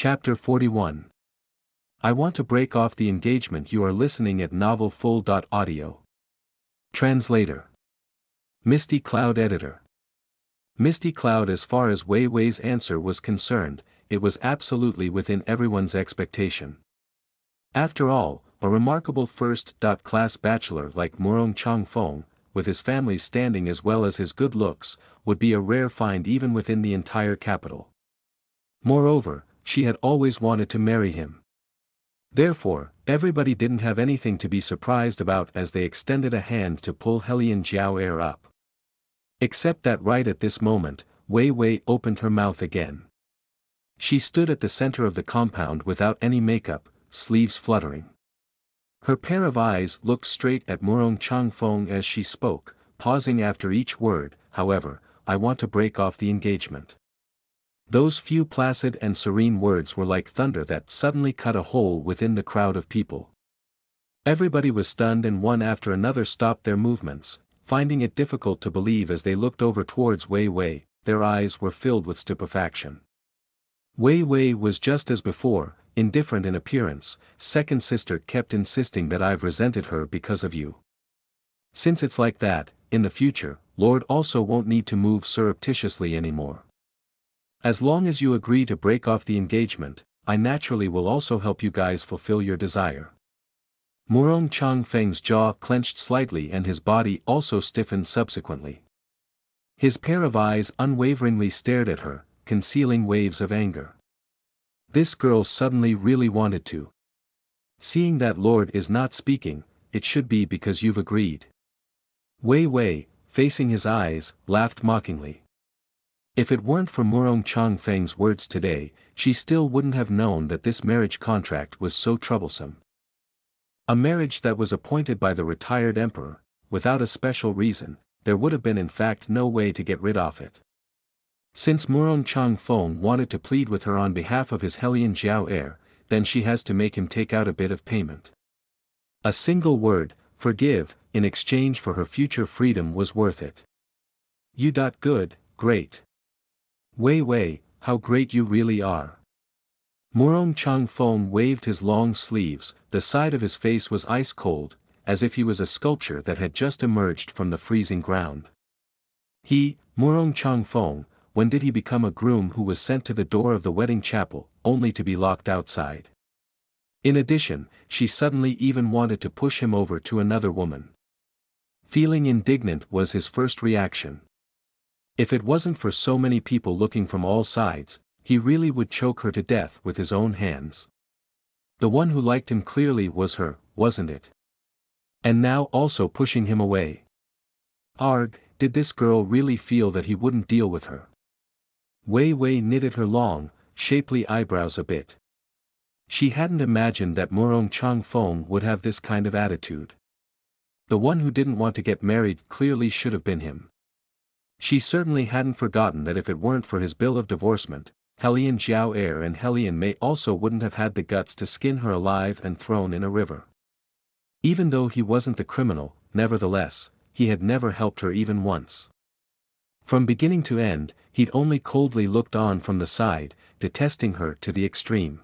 Chapter 41. I want to break off the engagement. You are listening at novelfull.audio. Translator. Misty Cloud Editor. Misty Cloud. As far as Wei Wei's answer was concerned, it was absolutely within everyone's expectation. After all, a remarkable first-class bachelor like Murong Changfeng, with his family's standing as well as his good looks, would be a rare find even within the entire capital. Moreover, she had always wanted to marry him. Therefore, everybody didn't have anything to be surprised about as they extended a hand to pull Helian Jiao Air up. Except that right at this moment, Wei Wei opened her mouth again. She stood at the center of the compound without any makeup, sleeves fluttering. Her pair of eyes looked straight at Murong Changfeng as she spoke, pausing after each word. However, I want to break off the engagement. Those few placid and serene words were like thunder that suddenly cut a hole within the crowd of people. Everybody was stunned and one after another stopped their movements, finding it difficult to believe as they looked over towards Wei Wei. Their eyes were filled with stupefaction. Wei Wei was just as before, indifferent in appearance. Second sister kept insisting that I've resented her because of you. Since it's like that, in the future, Lord also won't need to move surreptitiously anymore. As long as you agree to break off the engagement, I naturally will also help you guys fulfill your desire. Murong Changfeng's jaw clenched slightly and his body also stiffened subsequently. His pair of eyes unwaveringly stared at her, concealing waves of anger. This girl suddenly really wanted to. Seeing that Lord is not speaking, it should be because you've agreed. Wei Wei, facing his eyes, laughed mockingly. If it weren't for Murong Changfeng's words today, she still wouldn't have known that this marriage contract was so troublesome. A marriage that was appointed by the retired emperor, without a special reason, there would have been in fact no way to get rid of it. Since Murong Changfeng wanted to plead with her on behalf of his Helian Jiao heir, then she has to make him take out a bit of payment. A single word, forgive, in exchange for her future freedom was worth it. You. Good, great. Wei Wei, how great you really are. Murong Changfeng waved his long sleeves. The side of his face was ice cold, as if he was a sculpture that had just emerged from the freezing ground. He, Murong Changfeng, when did he become a groom who was sent to the door of the wedding chapel, only to be locked outside? In addition, she suddenly even wanted to push him over to another woman. Feeling indignant was his first reaction. If it wasn't for so many people looking from all sides, he really would choke her to death with his own hands. The one who liked him clearly was her, wasn't it? And now also pushing him away. Arg, did this girl really feel that he wouldn't deal with her? Wei Wei knitted her long, shapely eyebrows a bit. She hadn't imagined that Murong Changfeng would have this kind of attitude. The one who didn't want to get married clearly should have been him. She certainly hadn't forgotten that if it weren't for his bill of divorcement, Helian Jiao heir and Helian Mei also wouldn't have had the guts to skin her alive and thrown in a river. Even though he wasn't the criminal, nevertheless, he had never helped her even once. From beginning to end, he'd only coldly looked on from the side, detesting her to the extreme.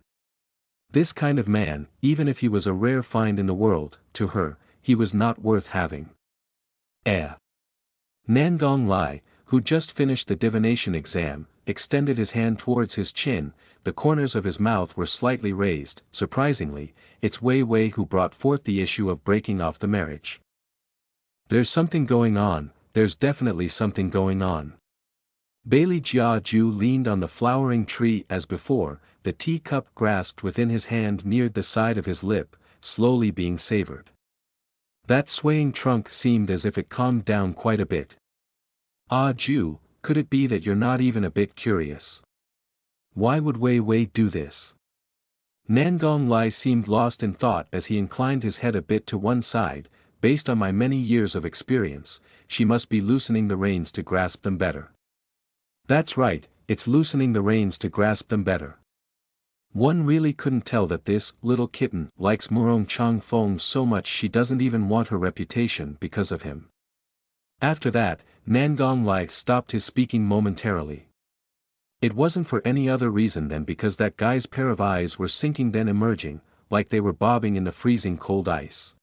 This kind of man, even if he was a rare find in the world, to her, he was not worth having. Nangong Lai, who just finished the divination exam, extended his hand towards his chin. The corners of his mouth were slightly raised. Surprisingly, it's Wei Wei who brought forth the issue of breaking off the marriage. There's something going on, there's definitely something going on. Bailey Jia Ju leaned on the flowering tree as before, the teacup grasped within his hand neared the side of his lip, slowly being savored. That swaying trunk seemed as if it calmed down quite a bit. Ah Ju, could it be that you're not even a bit curious? Why would Wei Wei do this? Nangong Lai seemed lost in thought as he inclined his head a bit to one side. Based on my many years of experience, she must be loosening the reins to grasp them better. That's right, it's loosening the reins to grasp them better. One really couldn't tell that this little kitten likes Murong Changfeng so much she doesn't even want her reputation because of him. After that, Nangong Lai stopped his speaking momentarily. It wasn't for any other reason than because that guy's pair of eyes were sinking then emerging, like they were bobbing in the freezing cold ice.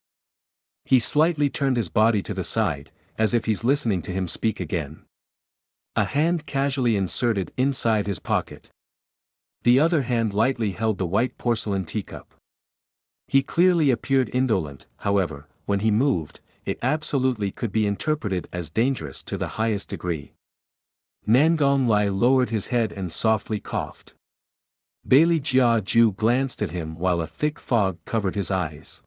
He slightly turned his body to the side, as if he's listening to him speak again. A hand casually inserted inside his pocket. The other hand lightly held the white porcelain teacup. He clearly appeared indolent, however, when he moved, it absolutely could be interpreted as dangerous to the highest degree. Nangong Lai lowered his head and softly coughed. Bailey Jia Ju glanced at him while a thick fog covered his eyes.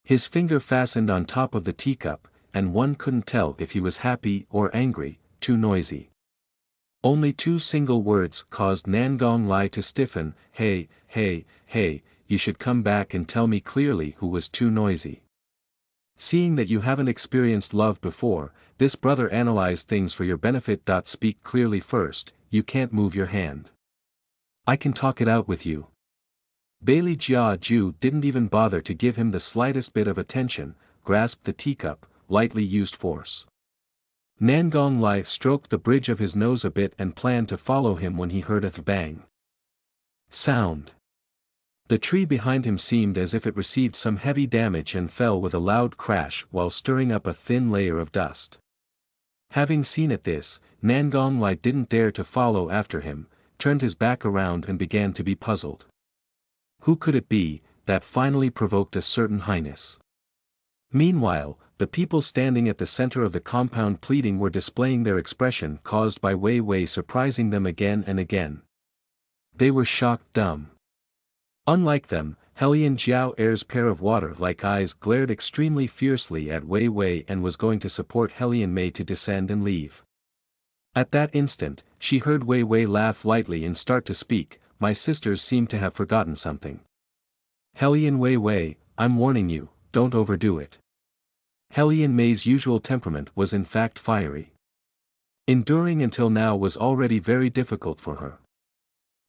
His finger fastened on top of the teacup, and one couldn't tell if he was happy or angry, too noisy. Only two single words caused Nangong Lai to stiffen, "Hey, hey, hey, you should come back and tell me clearly who was too noisy. Seeing that you haven't experienced love before, this brother analyzed things for your benefit. Speak clearly first, you can't move your hand. I can talk it out with you." Bailey Jia Ju didn't even bother to give him the slightest bit of attention, grasped the teacup, lightly used force. Nangong Lai stroked the bridge of his nose a bit and planned to follow him when he heard a bang sound. The tree behind him seemed as if it received some heavy damage and fell with a loud crash while stirring up a thin layer of dust. Having seen this, Nangong Lai didn't dare to follow after him, turned his back around and began to be puzzled. Who could it be that finally provoked a certain highness? Meanwhile, the people standing at the center of the compound pleading were displaying their expression caused by Wei Wei surprising them again and again. They were shocked dumb. Unlike them, Helian Jiao Air's pair of water-like eyes glared extremely fiercely at Wei Wei and was going to support Helian Mei to descend and leave. At that instant, she heard Wei Wei laugh lightly and start to speak. "My sisters seem to have forgotten something. Helian Wei Wei, I'm warning you, don't overdo it." Helian Mei's usual temperament was in fact fiery. Enduring until now was already very difficult for her.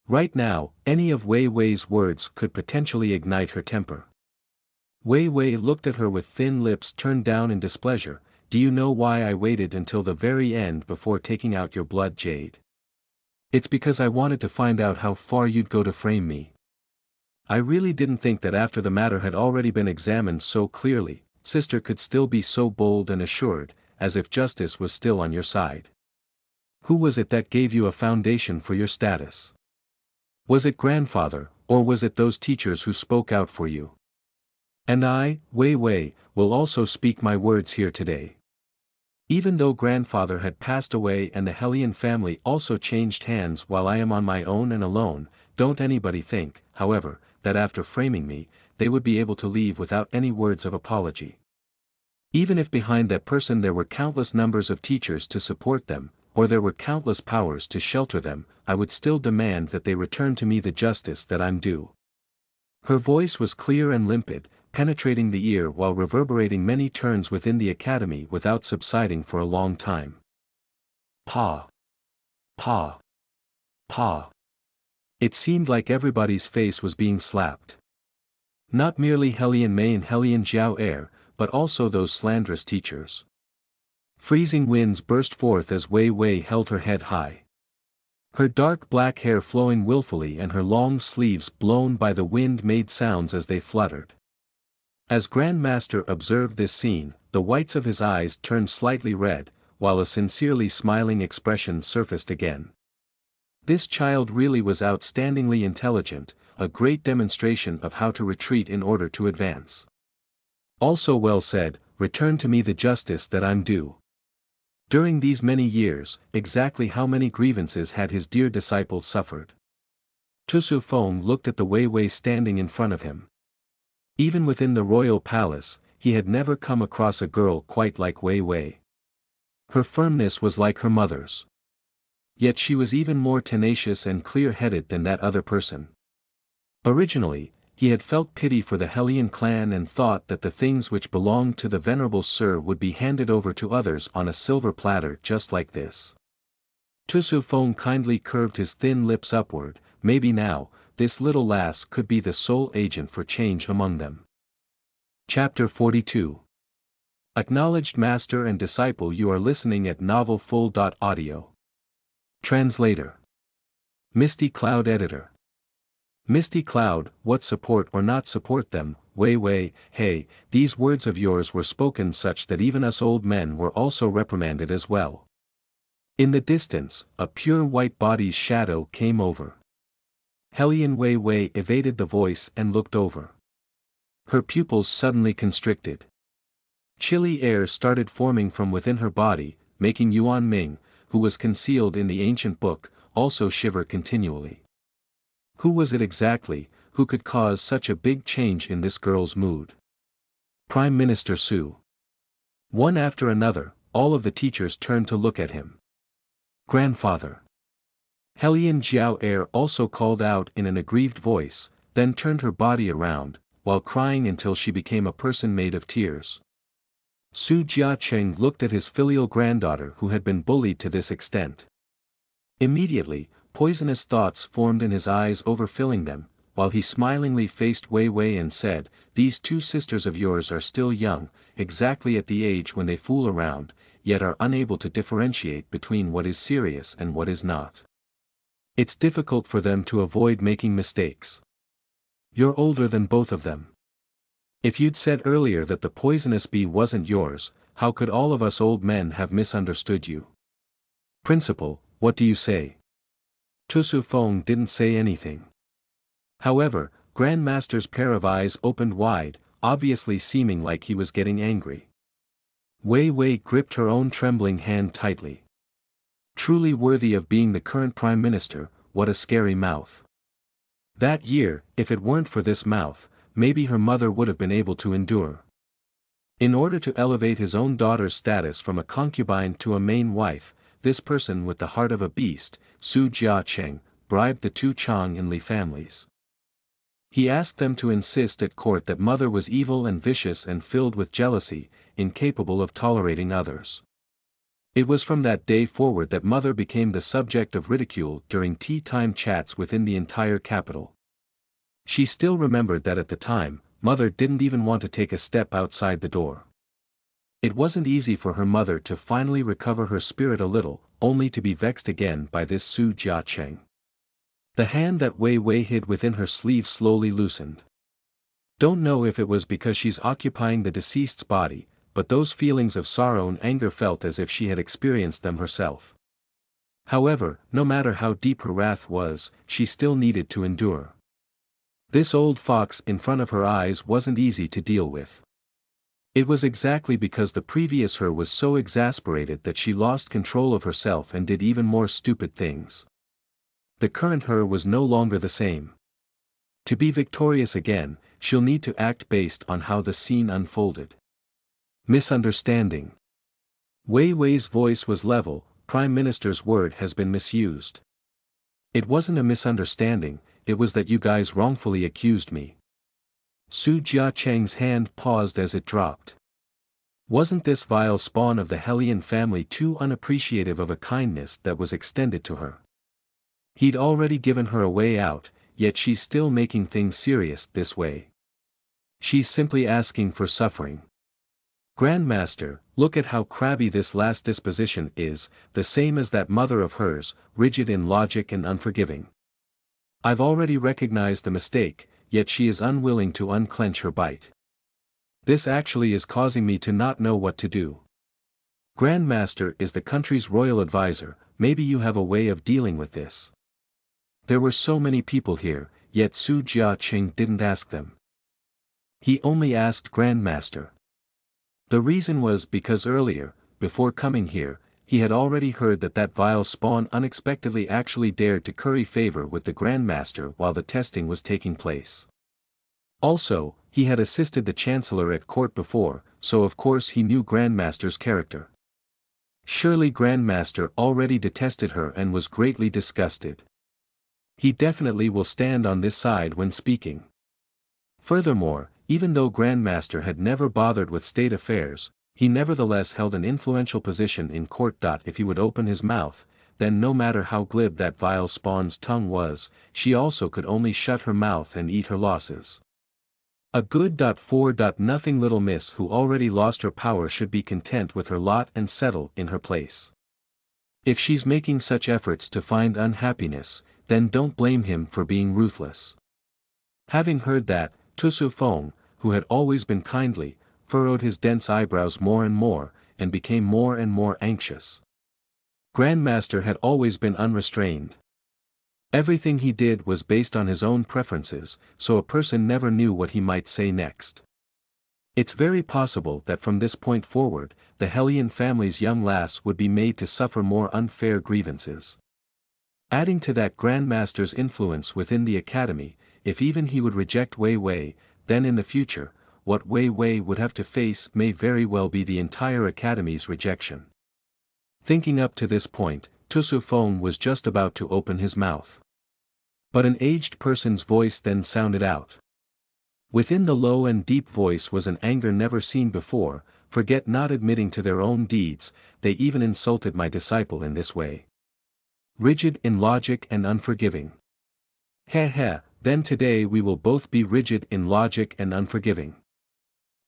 Right now, any of Wei Wei's words could potentially ignite her temper. Wei Wei looked at her with thin lips turned down in displeasure. "Do you know why I waited until the very end before taking out your blood, Jade? It's because I wanted to find out how far you'd go to frame me. I really didn't think that after the matter had already been examined so clearly, sister could still be so bold and assured, as if justice was still on your side. Who was it that gave you a foundation for your status? Was it grandfather, or was it those teachers who spoke out for you? And I, Wei Wei, will also speak my words here today. Even though grandfather had passed away and the Helian family also changed hands while I am on my own and alone, don't anybody think, however, that after framing me, they would be able to leave without any words of apology. Even if behind that person there were countless numbers of teachers to support them, or there were countless powers to shelter them, I would still demand that they return to me the justice that I'm due." Her voice was clear and limpid, penetrating the ear while reverberating many turns within the academy without subsiding for a long time. Pa! Pa! Pa! It seemed like everybody's face was being slapped. Not merely Helian Mei and Helian Jiao Air, but also those slanderous teachers. Freezing winds burst forth as Wei Wei held her head high. Her dark black hair flowing willfully and her long sleeves blown by the wind made sounds as they fluttered. As Grand Master observed this scene, the whites of his eyes turned slightly red, while a sincerely smiling expression surfaced again. This child really was outstandingly intelligent, a great demonstration of how to retreat in order to advance. Also well said, "Return to me the justice that I'm due." During these many years, exactly how many grievances had his dear disciple suffered? Tusu Feng looked at the Wei Wei standing in front of him. Even within the royal palace, he had never come across a girl quite like Wei Wei. Her firmness was like her mother's. Yet she was even more tenacious and clear-headed than that other person. Originally, he had felt pity for the Helian clan and thought that the things which belonged to the venerable Sir would be handed over to others on a silver platter just like this. Tusu Feng kindly curved his thin lips upward. Maybe now, this little lass could be the sole agent for change among them. Chapter 42. Acknowledged Master and Disciple. You are listening at novelfull.audio. Translator. Misty Cloud Editor. Misty Cloud, what support or not support them, Wei Wei, hey, these words of yours were spoken such that even us old men were also reprimanded as well. In the distance, a pure white body's shadow came over. Hellion Wei Wei evaded the voice and looked over. Her pupils suddenly constricted. Chilly air started forming from within her body, making Yuan Ming, who was concealed in the ancient book, also shiver continually. Who was it exactly, who could cause such a big change in this girl's mood? Prime Minister Su. One after another, all of the teachers turned to look at him. Grandfather. Hellion Jiao Air also called out in an aggrieved voice, then turned her body around, while crying until she became a person made of tears. Su Jiacheng looked at his filial granddaughter who had been bullied to this extent. Immediately, poisonous thoughts formed in his eyes overfilling them, while he smilingly faced Wei Wei and said, "These two sisters of yours are still young, exactly at the age when they fool around, yet are unable to differentiate between what is serious and what is not. It's difficult for them to avoid making mistakes. You're older than both of them. If you'd said earlier that the poisonous bee wasn't yours, how could all of us old men have misunderstood you? Principal, what do you say?" Tu Su Feng didn't say anything. However, Grandmaster's pair of eyes opened wide, obviously seeming like he was getting angry. Wei Wei gripped her own trembling hand tightly. Truly worthy of being the current Prime Minister, what a scary mouth. That year, if it weren't for this mouth, maybe her mother would have been able to endure. In order to elevate his own daughter's status from a concubine to a main wife, this person with the heart of a beast, Su Jiacheng, bribed the two Chang and Li families. He asked them to insist at court that mother was evil and vicious and filled with jealousy, incapable of tolerating others. It was from that day forward that mother became the subject of ridicule during tea-time chats within the entire capital. She still remembered that at the time, mother didn't even want to take a step outside the door. It wasn't easy for her mother to finally recover her spirit a little, only to be vexed again by this Su Jiacheng. The hand that Wei Wei hid within her sleeve slowly loosened. Don't know if it was because she's occupying the deceased's body, but those feelings of sorrow and anger felt as if she had experienced them herself. However, no matter how deep her wrath was, she still needed to endure. This old fox in front of her eyes wasn't easy to deal with. It was exactly because the previous her was so exasperated that she lost control of herself and did even more stupid things. The current her was no longer the same. To be victorious again, she'll need to act based on how the scene unfolded. Misunderstanding. Wei Wei's voice was level, Prime Minister's word has been misused. It wasn't a misunderstanding, it was that you guys wrongfully accused me. Su Jiacheng's hand paused as it dropped. Wasn't this vile spawn of the Hellion family too unappreciative of a kindness that was extended to her? He'd already given her a way out, yet she's still making things serious this way. She's simply asking for suffering. Grandmaster, look at how crabby this last disposition is, the same as that mother of hers, rigid in logic and unforgiving. I've already recognized the mistake, yet she is unwilling to unclench her bite. This actually is causing me to not know what to do. Grandmaster is the country's royal advisor, maybe you have a way of dealing with this. There were so many people here, yet Su Jiacheng didn't ask them. He only asked Grandmaster. The reason was because earlier, before coming here, he had already heard that that vile spawn unexpectedly actually dared to curry favor with the Grandmaster while the testing was taking place. Also, he had assisted the Chancellor at court before, so of course he knew Grandmaster's character. Surely Grandmaster already detested her and was greatly disgusted. He definitely will stand on this side when speaking. Furthermore, even though Grandmaster had never bothered with state affairs, he nevertheless held an influential position in court. If he would open his mouth, then no matter how glib that vile spawn's tongue was, she also could only shut her mouth and eat her losses. A good. Nothing little miss who already lost her power should be content with her lot and settle in her place. If she's making such efforts to find unhappiness, then don't blame him for being ruthless. Having heard that, Tusu Feng, who had always been kindly, furrowed his dense eyebrows more and more, and became more and more anxious. Grandmaster had always been unrestrained. Everything he did was based on his own preferences, so a person never knew what he might say next. It's very possible that from this point forward, the Hellion family's young lass would be made to suffer more unfair grievances. Adding to that Grandmaster's influence within the academy, if even he would reject Wei Wei, then in the future, what Wei Wei would have to face may very well be the entire academy's rejection. Thinking up to this point, Tusu Feng was just about to open his mouth. But an aged person's voice then sounded out. Within the low and deep voice was an anger never seen before. Forget not admitting to their own deeds, they even insulted my disciple in this way. Rigid in logic and unforgiving. Heh heh, then today we will both be rigid in logic and unforgiving.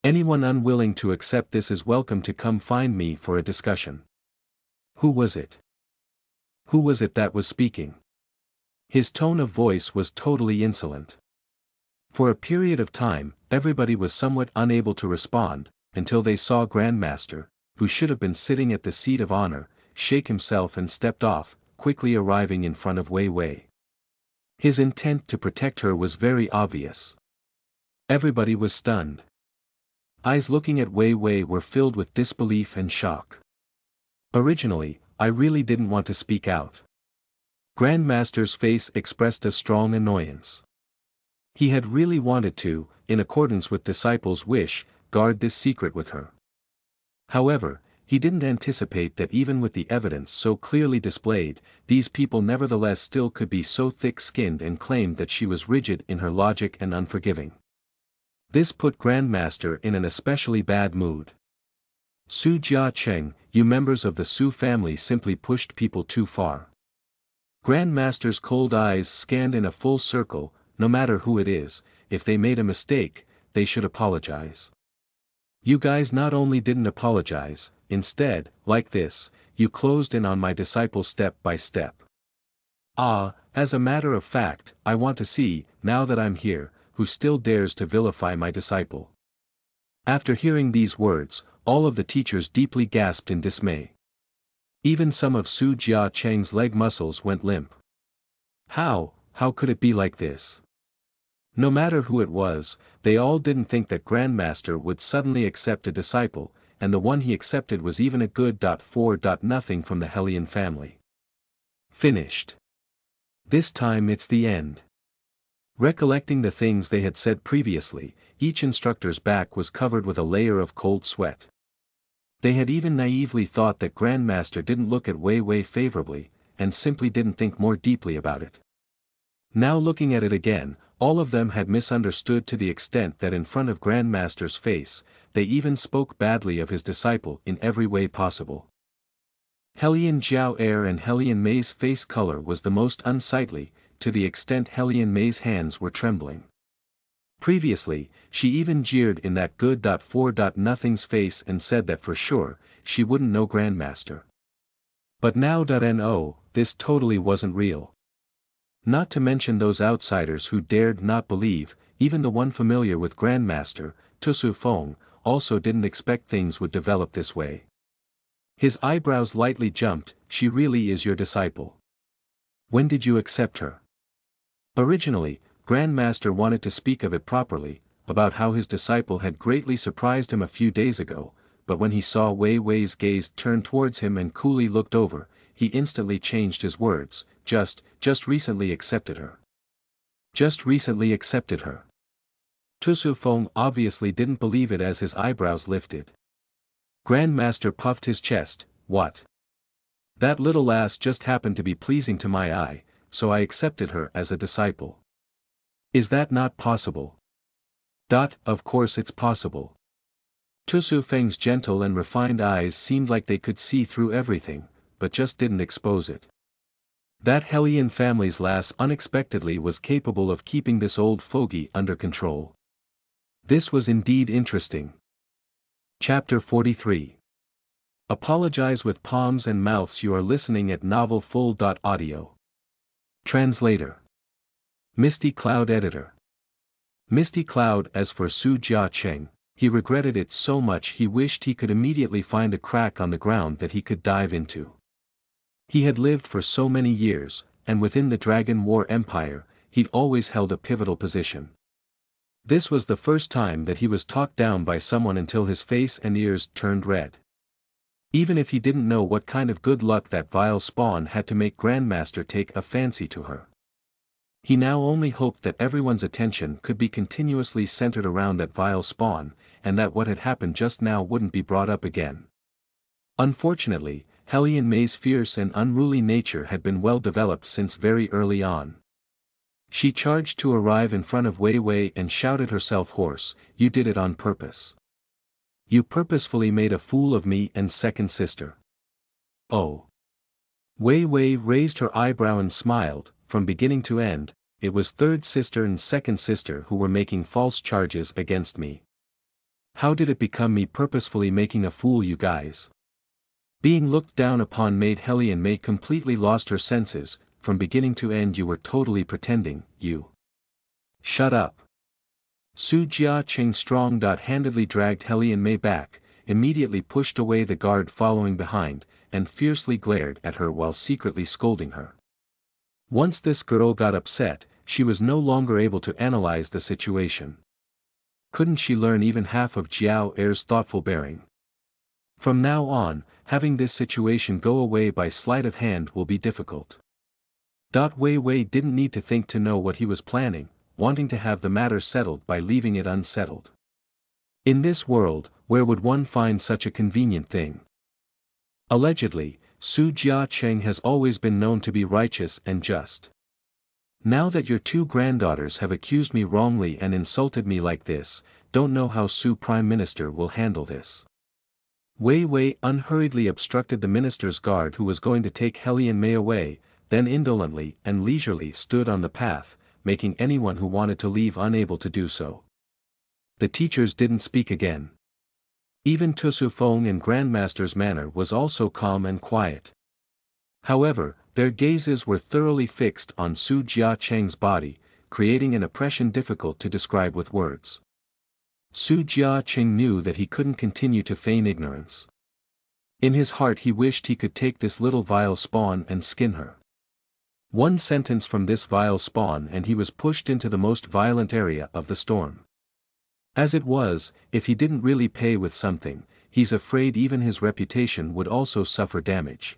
Anyone unwilling to accept this is welcome to come find me for a discussion. Who was it? Who was it that was speaking? His tone of voice was totally insolent. For a period of time, everybody was somewhat unable to respond, until they saw Grandmaster, who should have been sitting at the seat of honor, shake himself and stepped off, quickly arriving in front of Wei Wei. His intent to protect her was very obvious. Everybody was stunned. Eyes looking at Wei Wei were filled with disbelief and shock. Originally, I really didn't want to speak out. Grandmaster's face expressed a strong annoyance. He had really wanted to, in accordance with disciples' wish, guard this secret with her. However, he didn't anticipate that even with the evidence so clearly displayed, these people nevertheless still could be so thick-skinned and claimed that she was rigid in her logic and unforgiving. This put Grandmaster in an especially bad mood. Su Jia Cheng, you members of the Su family simply pushed people too far. Grandmaster's cold eyes scanned in a full circle. No matter who it is, if they made a mistake, they should apologize. You guys not only didn't apologize, instead, like this, you closed in on my disciple step by step. As a matter of fact, I want to see, now that I'm here, who still dares to vilify my disciple. After hearing these words, all of the teachers deeply gasped in dismay. Even some of Su Jia Cheng's leg muscles went limp. How could it be like this? No matter who it was, they all didn't think that Grandmaster would suddenly accept a disciple, and the one he accepted was even a good .4. Nothing from the Hellion family. Finished. This time it's the end. Recollecting the things they had said previously, each instructor's back was covered with a layer of cold sweat. They had even naively thought that Grandmaster didn't look at Wei Wei favorably, and simply didn't think more deeply about it. Now looking at it again, all of them had misunderstood to the extent that in front of Grandmaster's face, they even spoke badly of his disciple in every way possible. Hellion Jiao Air and Hellion Mei's face color was the most unsightly, to the extent Hellion Mei's hands were trembling. Previously, she even jeered in that good .4. Nothing's face and said that for sure, she wouldn't know Grandmaster. But now .no, this totally wasn't real. Not to mention those outsiders who dared not believe, even the one familiar with Grandmaster, Tusu Feng, also didn't expect things would develop this way. His eyebrows lightly jumped. She really is your disciple. When did you accept her? Originally, Grandmaster wanted to speak of it properly, about how his disciple had greatly surprised him a few days ago, but when he saw Wei Wei's gaze turn towards him and coolly looked over, he instantly changed his words. Just recently accepted her. Just recently accepted her. Tusu Feng obviously didn't believe it as his eyebrows lifted. Grandmaster puffed his chest. What? That little lass just happened to be pleasing to my eye, so I accepted her as a disciple. Is that not possible? Of course it's possible. Tusu Feng's gentle and refined eyes seemed like they could see through everything, but just didn't expose it. That Hellion family's lass unexpectedly was capable of keeping this old fogey under control. This was indeed interesting. Chapter 43. Apologize with palms and mouths. You are listening at novelfull.audio. Translator. Misty Cloud Editor. Misty Cloud. As for Su Jiacheng, he regretted it so much he wished he could immediately find a crack on the ground that he could dive into. He had lived for so many years, and within the Dragon War Empire, he'd always held a pivotal position. This was the first time that he was talked down by someone until his face and ears turned red. Even if he didn't know what kind of good luck that vile spawn had to make Grandmaster take a fancy to her. He now only hoped that everyone's attention could be continuously centered around that vile spawn, and that what had happened just now wouldn't be brought up again. Unfortunately, Hellion May's fierce and unruly nature had been well developed since very early on. She charged to arrive in front of Wei Wei and shouted herself hoarse, "You did it on purpose. You purposefully made a fool of me and second sister." Oh. Wei Wei raised her eyebrow and smiled. From beginning to end, it was third sister and second sister who were making false charges against me. How did it become me purposefully making a fool you guys? Being looked down upon made Hellion May completely lost her senses. From beginning to end you were totally pretending, you. Shut up. Su Jiacheng strong-handedly dragged Hellion May back, immediately pushed away the guard following behind, and fiercely glared at her while secretly scolding her. Once this girl got upset, she was no longer able to analyze the situation. Couldn't she learn even half of Jiao Er's thoughtful bearing? From now on, having this situation go away by sleight of hand will be difficult. Wei Wei didn't need to think to know what he was planning, wanting to have the matter settled by leaving it unsettled. In this world, where would one find such a convenient thing? Allegedly, Su Jiacheng has always been known to be righteous and just. Now that your two granddaughters have accused me wrongly and insulted me like this, don't know how Su Prime Minister will handle this. Wei Wei unhurriedly obstructed the minister's guard who was going to take Hellion May away, then indolently and leisurely stood on the path, making anyone who wanted to leave unable to do so. The teachers didn't speak again. Even Tusu Feng and Grandmaster's manner was also calm and quiet. However, their gazes were thoroughly fixed on Su Jiacheng's body, creating an impression difficult to describe with words. Su Jiacheng knew that he couldn't continue to feign ignorance. In his heart he wished he could take this little vile spawn and skin her. One sentence from this vile spawn and he was pushed into the most violent area of the storm. As it was, if he didn't really pay with something, he's afraid even his reputation would also suffer damage.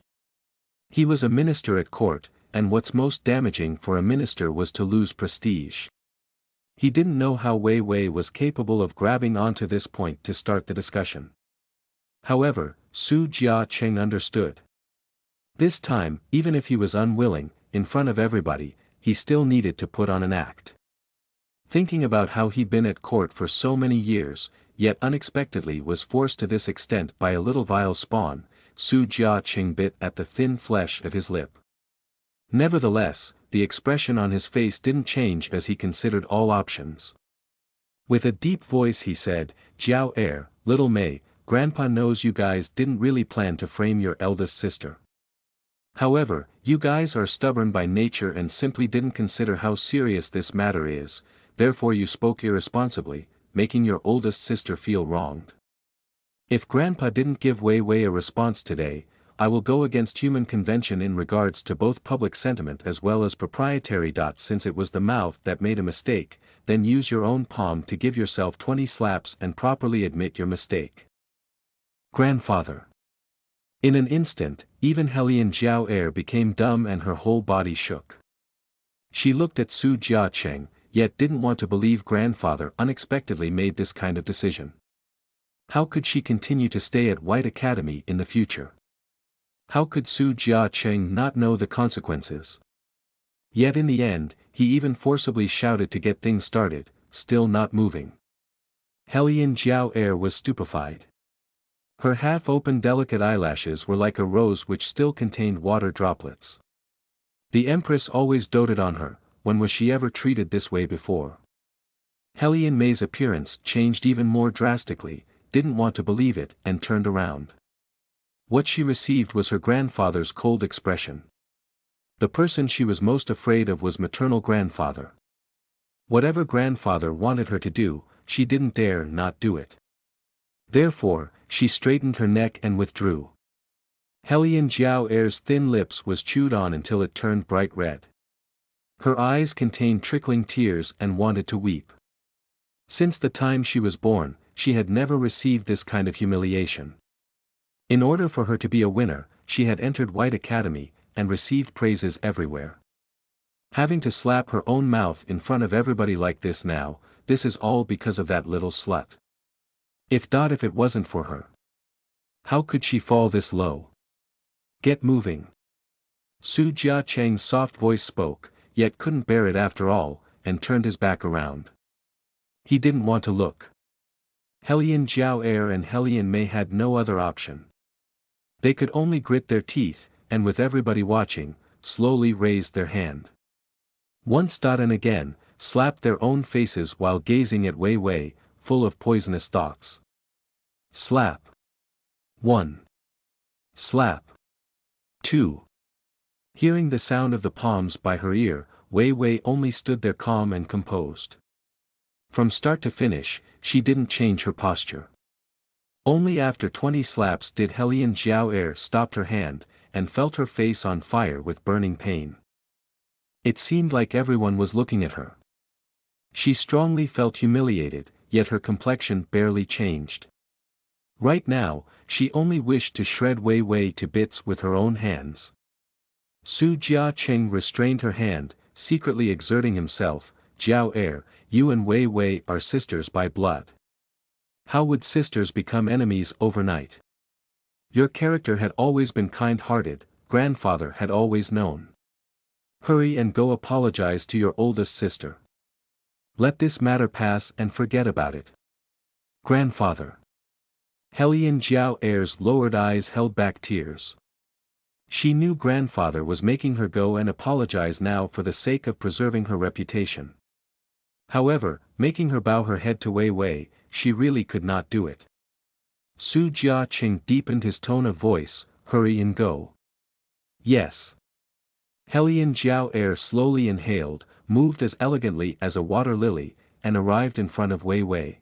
He was a minister at court, and what's most damaging for a minister was to lose prestige. He didn't know how Wei Wei was capable of grabbing onto this point to start the discussion. However, Su Jiacheng understood. This time, even if he was unwilling, in front of everybody, he still needed to put on an act. Thinking about how he'd been at court for so many years, yet unexpectedly was forced to this extent by a little vile spawn, Su Jiacheng bit at the thin flesh of his lip. Nevertheless, the expression on his face didn't change as he considered all options. With a deep voice he said, "Jiao Er, little May, Grandpa knows you guys didn't really plan to frame your eldest sister. However, you guys are stubborn by nature and simply didn't consider how serious this matter is, therefore you spoke irresponsibly, making your oldest sister feel wronged. If Grandpa didn't give Wei Wei a response today, I will go against human convention in regards to both public sentiment as well as proprietary. Since it was the mouth that made a mistake, then use your own palm to give yourself 20 slaps and properly admit your mistake." Grandfather. In an instant, even Hellion Jiao Er became dumb and her whole body shook. She looked at Su Jiacheng, yet didn't want to believe grandfather unexpectedly made this kind of decision. How could she continue to stay at White Academy in the future? How could Su Jiacheng not know the consequences? Yet in the end, he even forcibly shouted to get things started, still not moving. Hellion Jiao Er was stupefied. Her half-open delicate eyelashes were like a rose which still contained water droplets. The Empress always doted on her, when was she ever treated this way before? Hellion May's appearance changed even more drastically, didn't want to believe it and turned around. What she received was her grandfather's cold expression. The person she was most afraid of was maternal grandfather. Whatever grandfather wanted her to do, she didn't dare not do it. Therefore, she straightened her neck and withdrew. Hellion Jiao Er's thin lips was chewed on until it turned bright red. Her eyes contained trickling tears and wanted to weep. Since the time she was born, she had never received this kind of humiliation. In order for her to be a winner, she had entered White Academy, and received praises everywhere. Having to slap her own mouth in front of everybody like this now, this is all because of that little slut. If it wasn't for her. How could she fall this low? Get moving. Su Jiacheng's soft voice spoke, yet couldn't bear it after all, and turned his back around. He didn't want to look. Hellion Jiao Er and Hellion Mei had no other option. They could only grit their teeth, and with everybody watching, slowly raised their hand. Once and again, slapped their own faces while gazing at Wei Wei, full of poisonous thoughts. Slap. 1. Slap. 2. Hearing the sound of the palms by her ear, Wei Wei only stood there calm and composed. From start to finish, she didn't change her posture. Only after 20 slaps did Hellion Jiao Er stop her hand, and felt her face on fire with burning pain. It seemed like everyone was looking at her. She strongly felt humiliated, yet her complexion barely changed. Right now, she only wished to shred Wei Wei to bits with her own hands. Su Jiacheng restrained her hand, secretly exerting himself. Jiao Er, you and Wei Wei are sisters by blood. How would sisters become enemies overnight? Your character had always been kind-hearted, grandfather had always known. Hurry and go apologize to your oldest sister. Let this matter pass and forget about it. Grandfather. Hellion Jiao Er's lowered eyes held back tears. She knew grandfather was making her go and apologize now for the sake of preserving her reputation. However, making her bow her head to Wei Wei, she really could not do it. Su Jiacheng deepened his tone of voice, hurry and go. Yes. Hellion Jiao Er slowly inhaled, moved as elegantly as a water lily, and arrived in front of Wei Wei.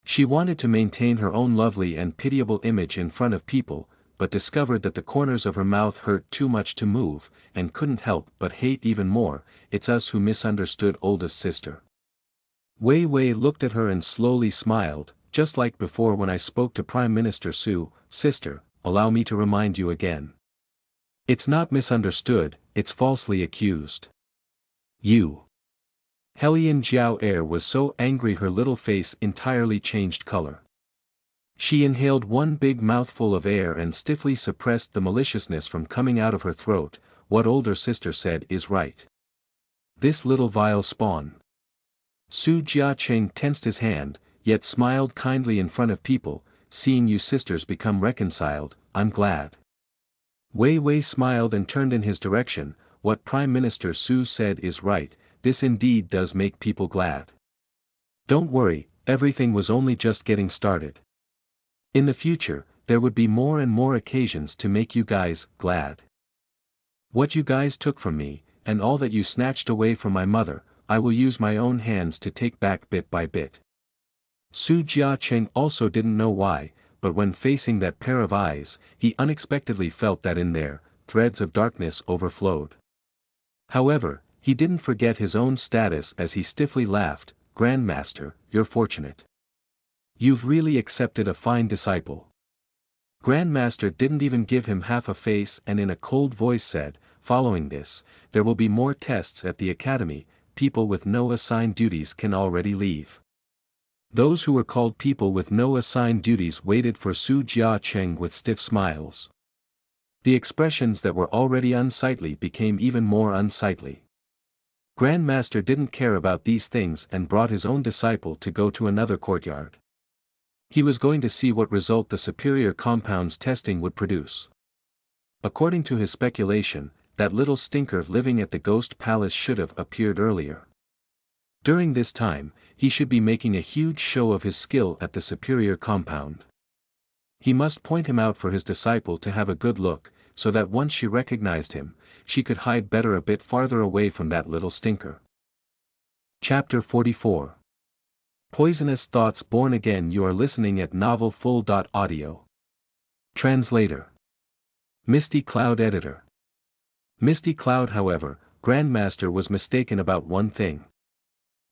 She wanted to maintain her own lovely and pitiable image in front of people, but discovered that the corners of her mouth hurt too much to move, and couldn't help but hate even more. It's us who misunderstood oldest sister. Wei Wei looked at her and slowly smiled, just like before when I spoke to Prime Minister Su. Sister, allow me to remind you again. It's not misunderstood, it's falsely accused. You. Hellion Jiao Er was so angry her little face entirely changed color. She inhaled one big mouthful of air and stiffly suppressed the maliciousness from coming out of her throat. What older sister said is right. This little vile spawn. Su Jiacheng tensed his hand, yet smiled kindly in front of people. Seeing you sisters become reconciled, I'm glad. Wei Wei smiled and turned in his direction. What Prime Minister Su said is right, this indeed does make people glad. Don't worry, everything was only just getting started. In the future, there would be more and more occasions to make you guys glad. What you guys took from me, and all that you snatched away from my mother, I will use my own hands to take back bit by bit. Su Jiacheng also didn't know why, but when facing that pair of eyes, he unexpectedly felt that in there, threads of darkness overflowed. However, he didn't forget his own status as he stiffly laughed. Grandmaster, you're fortunate. You've really accepted a fine disciple. Grandmaster didn't even give him half a face and in a cold voice said, following this, there will be more tests at the academy. People with no assigned duties can already leave. Those who were called people with no assigned duties waited for Su Jiacheng with stiff smiles. The expressions that were already unsightly became even more unsightly. Grandmaster didn't care about these things and brought his own disciple to go to another courtyard. He was going to see what result the superior compounds testing would produce. According to his speculation, that little stinker living at the ghost palace should have appeared earlier. During this time, he should be making a huge show of his skill at the superior compound. He must point him out for his disciple to have a good look, so that once she recognized him, she could hide better a bit farther away from that little stinker. Chapter 44. Poisonous Thoughts Born Again. You are listening at novelfull.audio. Translator. Misty Cloud Editor. Misty Cloud. However, Grandmaster was mistaken about one thing.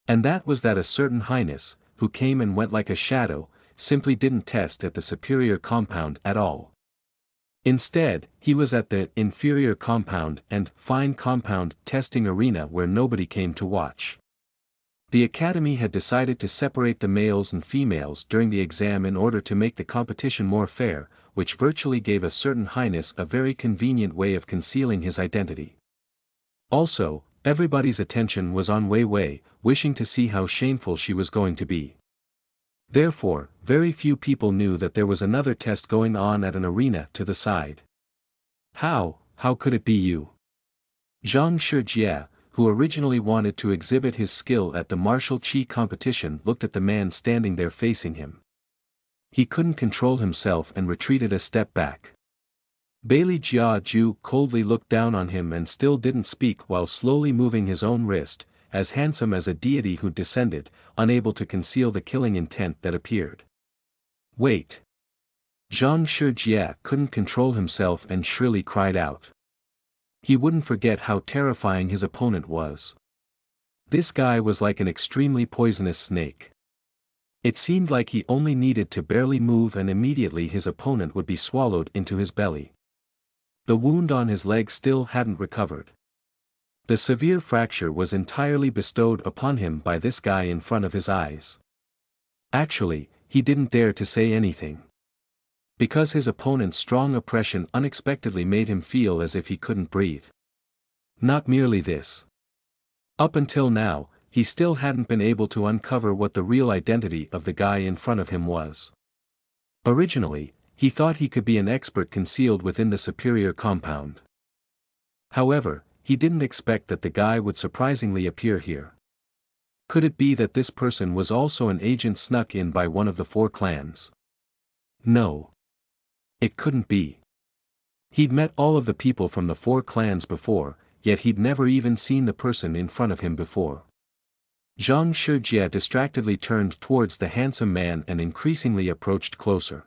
And that was that a certain highness, who came and went like a shadow, simply didn't test at the superior compound at all. Instead, he was at the inferior compound and fine compound testing arena where nobody came to watch. The academy had decided to separate the males and females during the exam in order to make the competition more fair, which virtually gave a certain highness a very convenient way of concealing his identity. Also, everybody's attention was on Wei Wei, wishing to see how shameful she was going to be. Therefore, very few people knew that there was another test going on at an arena to the side. How could it be you? Zhang Shijie, who originally wanted to exhibit his skill at the martial chi competition, looked at the man standing there facing him. He couldn't control himself and retreated a step back. Bailey Jiaju coldly looked down on him and still didn't speak while slowly moving his own wrist, as handsome as a deity who descended, unable to conceal the killing intent that appeared. Wait! Zhang Shijie couldn't control himself and shrilly cried out. He wouldn't forget how terrifying his opponent was. This guy was like an extremely poisonous snake. It seemed like he only needed to barely move and immediately his opponent would be swallowed into his belly. The wound on his leg still hadn't recovered. The severe fracture was entirely bestowed upon him by this guy in front of his eyes. Actually, he didn't dare to say anything. Because his opponent's strong oppression unexpectedly made him feel as if he couldn't breathe. Not merely this. Up until now, he still hadn't been able to uncover what the real identity of the guy in front of him was. Originally, he thought he could be an expert concealed within the superior compound. However, he didn't expect that the guy would surprisingly appear here. Could it be that this person was also an agent snuck in by one of the 4 clans? No. It couldn't be. He'd met all of the people from the 4 clans before, yet he'd never even seen the person in front of him before. Zhang Shijie distractedly turned towards the handsome man and increasingly approached closer.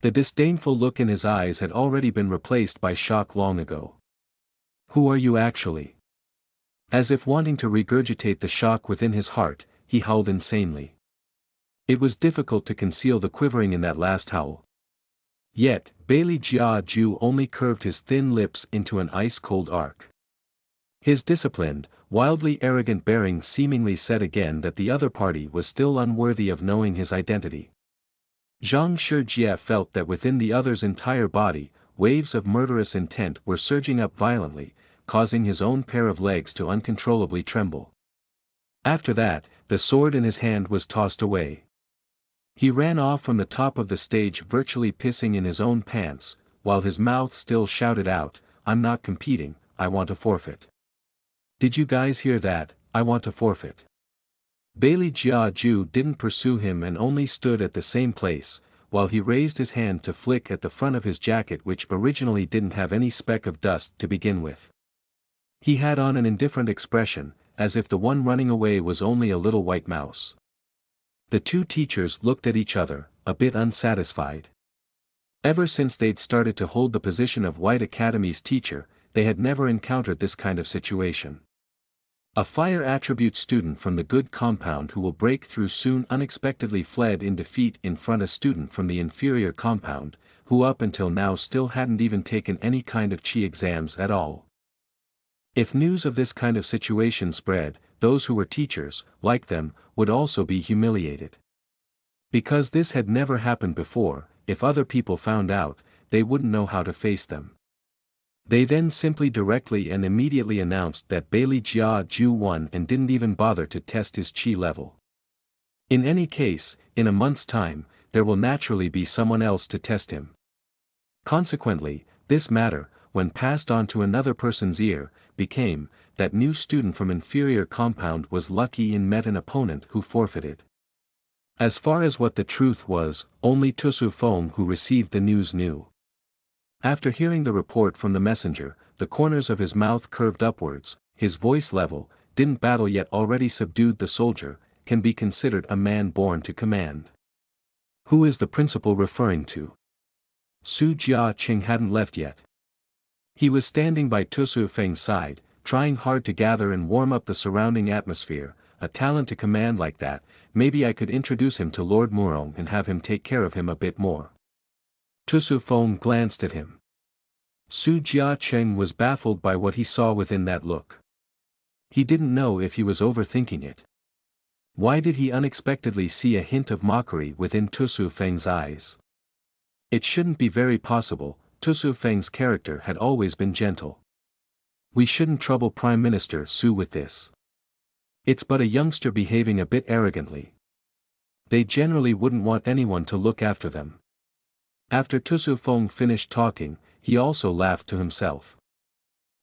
The disdainful look in his eyes had already been replaced by shock long ago. Who are you actually? As if wanting to regurgitate the shock within his heart, he howled insanely. It was difficult to conceal the quivering in that last howl. Yet, Bailey Jiaju only curved his thin lips into an ice-cold arc. His disciplined, wildly arrogant bearing seemingly said again that the other party was still unworthy of knowing his identity. Zhang Shijie felt that within the other's entire body, waves of murderous intent were surging up violently, causing his own pair of legs to uncontrollably tremble. After that, the sword in his hand was tossed away. He ran off from the top of the stage virtually pissing in his own pants, while his mouth still shouted out, "I'm not competing, I want to forfeit." Did you guys hear that? I want to forfeit. Bailey Jiaju didn't pursue him and only stood at the same place, while he raised his hand to flick at the front of his jacket which originally didn't have any speck of dust to begin with. He had on an indifferent expression, as if the one running away was only a little white mouse. The 2 teachers looked at each other, a bit unsatisfied. Ever since they'd started to hold the position of White Academy's teacher, they had never encountered this kind of situation. A fire attribute student from the good compound who will break through soon unexpectedly fled in defeat in front of a student from the inferior compound, who up until now still hadn't even taken any kind of chi exams at all. If news of this kind of situation spread, those who were teachers, like them, would also be humiliated. Because this had never happened before, if other people found out, they wouldn't know how to face them. They then simply directly and immediately announced that Bailey Jiaju won and didn't even bother to test his chi level. In any case, in a month's time, there will naturally be someone else to test him. Consequently, this matter, when passed on to another person's ear, became, that new student from inferior compound was lucky in met an opponent who forfeited. As far as what the truth was, only Tusu Feng who received the news knew. After hearing the report from the messenger, the corners of his mouth curved upwards, his voice level, didn't battle yet already subdued the soldier, can be considered a man born to command. Who is the principal referring to? Su Jiaqing hadn't left yet. He was standing by Tusu Feng's side, trying hard to gather and warm up the surrounding atmosphere. A talent to command like that, maybe I could introduce him to Lord Murong and have him take care of him a bit more. Tusu Feng glanced at him. Su Jiaqing was baffled by what he saw within that look. He didn't know if he was overthinking it. Why did he unexpectedly see a hint of mockery within Tusu Feng's eyes? It shouldn't be very possible. Tusu Feng's character had always been gentle. We shouldn't trouble Prime Minister Su with this. It's but a youngster behaving a bit arrogantly. They generally wouldn't want anyone to look after them. After Tusu Feng finished talking, he also laughed to himself.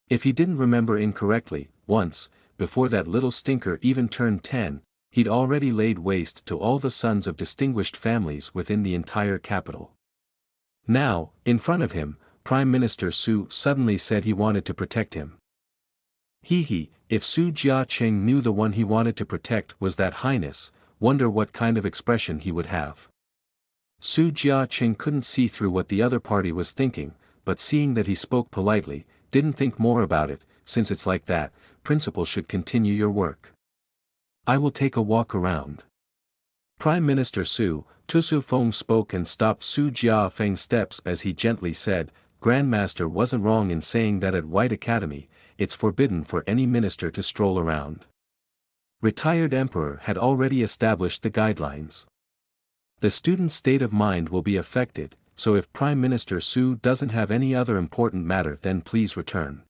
If he didn't remember incorrectly, once, before that little stinker even turned 10, he'd already laid waste to all the sons of distinguished families within the entire capital. Now, in front of him, Prime Minister Su suddenly said he wanted to protect him. If Su Jiaqing knew the one he wanted to protect was that highness, wonder what kind of expression he would have. Su Jiaqing couldn't see through what the other party was thinking, but seeing that he spoke politely, didn't think more about it. Since it's like that, principal should continue your work. I will take a walk around. Prime Minister Su, Tusu Feng spoke and stopped Su Jiafeng's steps as he gently said, Grandmaster wasn't wrong in saying that at White Academy, it's forbidden for any minister to stroll around. Retired Emperor had already established the guidelines. The student's state of mind will be affected, so if Prime Minister Su doesn't have any other important matter then please return.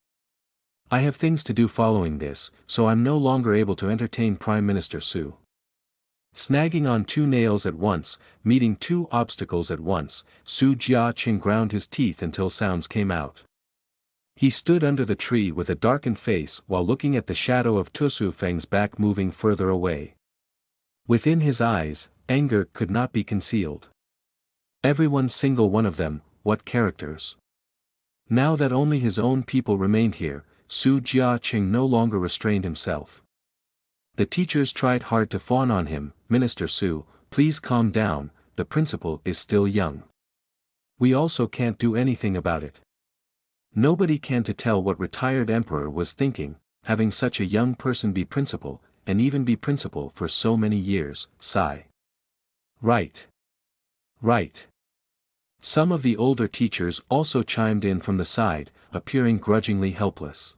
I have things to do following this, so I'm no longer able to entertain Prime Minister Su. Snagging on two nails at once, meeting two obstacles at once, Su Jiaqing ground his teeth until sounds came out. He stood under the tree with a darkened face while looking at the shadow of Tusu Feng's back moving further away. Within his eyes, anger could not be concealed. Every single one of them, what characters. Now that only his own people remained here, Su Jiaqing no longer restrained himself. The teachers tried hard to fawn on him, Minister Su, please calm down, the principal is still young. We also can't do anything about it. Nobody can tell what retired emperor was thinking, having such a young person be principal, and even be principal for so many years, sigh. Right. Some of the older teachers also chimed in from the side, appearing grudgingly helpless.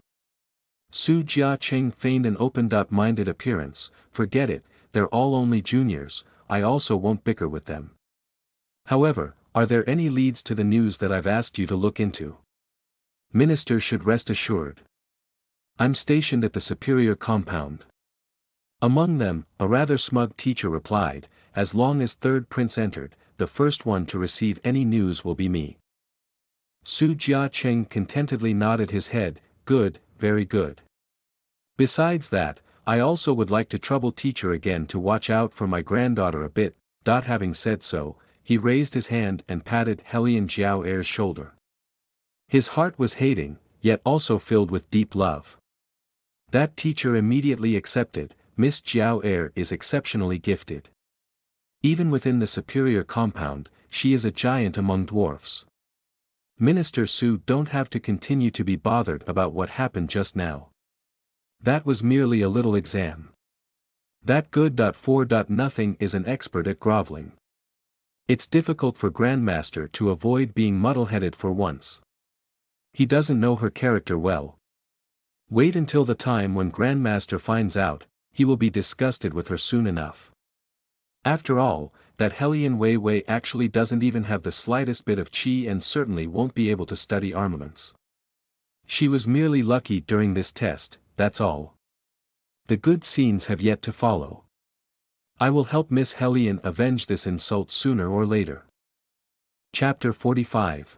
Su Jiaqing feigned an open-minded appearance, forget it, they're all only juniors, I also won't bicker with them. However, are there any leads to the news that I've asked you to look into? Minister should rest assured. I'm stationed at the superior compound. Among them, a rather smug teacher replied, as long as third prince entered, the first one to receive any news will be me. Su Jiaqing contentedly nodded his head, good, very good. Besides that, I also would like to trouble teacher again to watch out for my granddaughter a bit. Having said so, he raised his hand and patted Helian Jiao Er's shoulder. His heart was hating, yet also filled with deep love. That teacher immediately accepted, Miss Jiao Er is exceptionally gifted. Even within the superior compound, she is a giant among dwarfs. Minister Su don't have to continue to be bothered about what happened just now. That was merely a little exam. That good.4. Nothing is an expert at groveling. It's difficult for Grandmaster to avoid being muddle-headed for once. He doesn't know her character well. Wait until the time when Grandmaster finds out, he will be disgusted with her soon enough. After all, that Helian Wei actually doesn't even have the slightest bit of qi and certainly won't be able to study armaments. She was merely lucky during this test, that's all. The good scenes have yet to follow. I will help Miss Helian avenge this insult sooner or later. Chapter 45.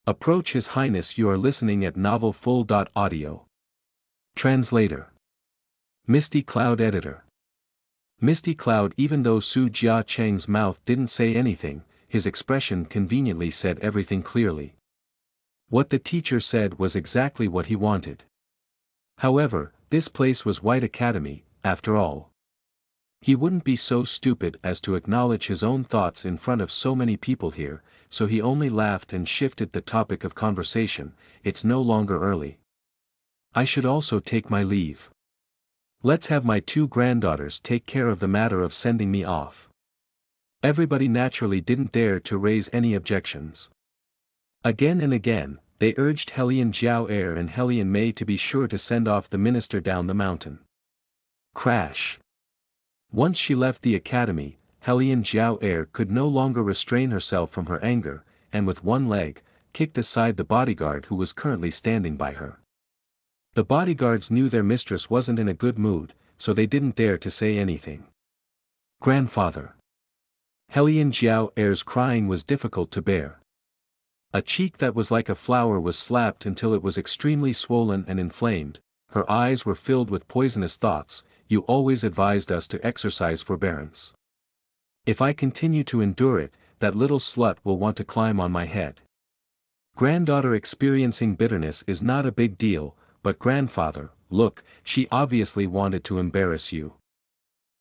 Approach His Highness. You are listening at novelfull.audio. Translator. Misty Cloud Editor. Misty Cloud. Even though Su Jia Cheng's mouth didn't say anything, his expression conveniently said everything clearly. What the teacher said was exactly what he wanted. However, this place was White Academy, after all. He wouldn't be so stupid as to acknowledge his own thoughts in front of so many people here, so he only laughed and shifted the topic of conversation. It's no longer early. I should also take my leave. Let's have my two granddaughters take care of the matter of sending me off. Everybody naturally didn't dare to raise any objections. Again and again, they urged Hellion Jiao Er and Hellion Mei to be sure to send off the minister down the mountain. Crash. Once she left the academy, Hellion Jiao Er could no longer restrain herself from her anger, and with one leg, kicked aside the bodyguard who was currently standing by her. The bodyguards knew their mistress wasn't in a good mood, so they didn't dare to say anything. Grandfather. Hellion Jiao Er's crying was difficult to bear. A cheek that was like a flower was slapped until it was extremely swollen and inflamed, her eyes were filled with poisonous thoughts. You always advised us to exercise forbearance. If I continue to endure it, that little slut will want to climb on my head. Granddaughter experiencing bitterness is not a big deal, but grandfather, look, she obviously wanted to embarrass you.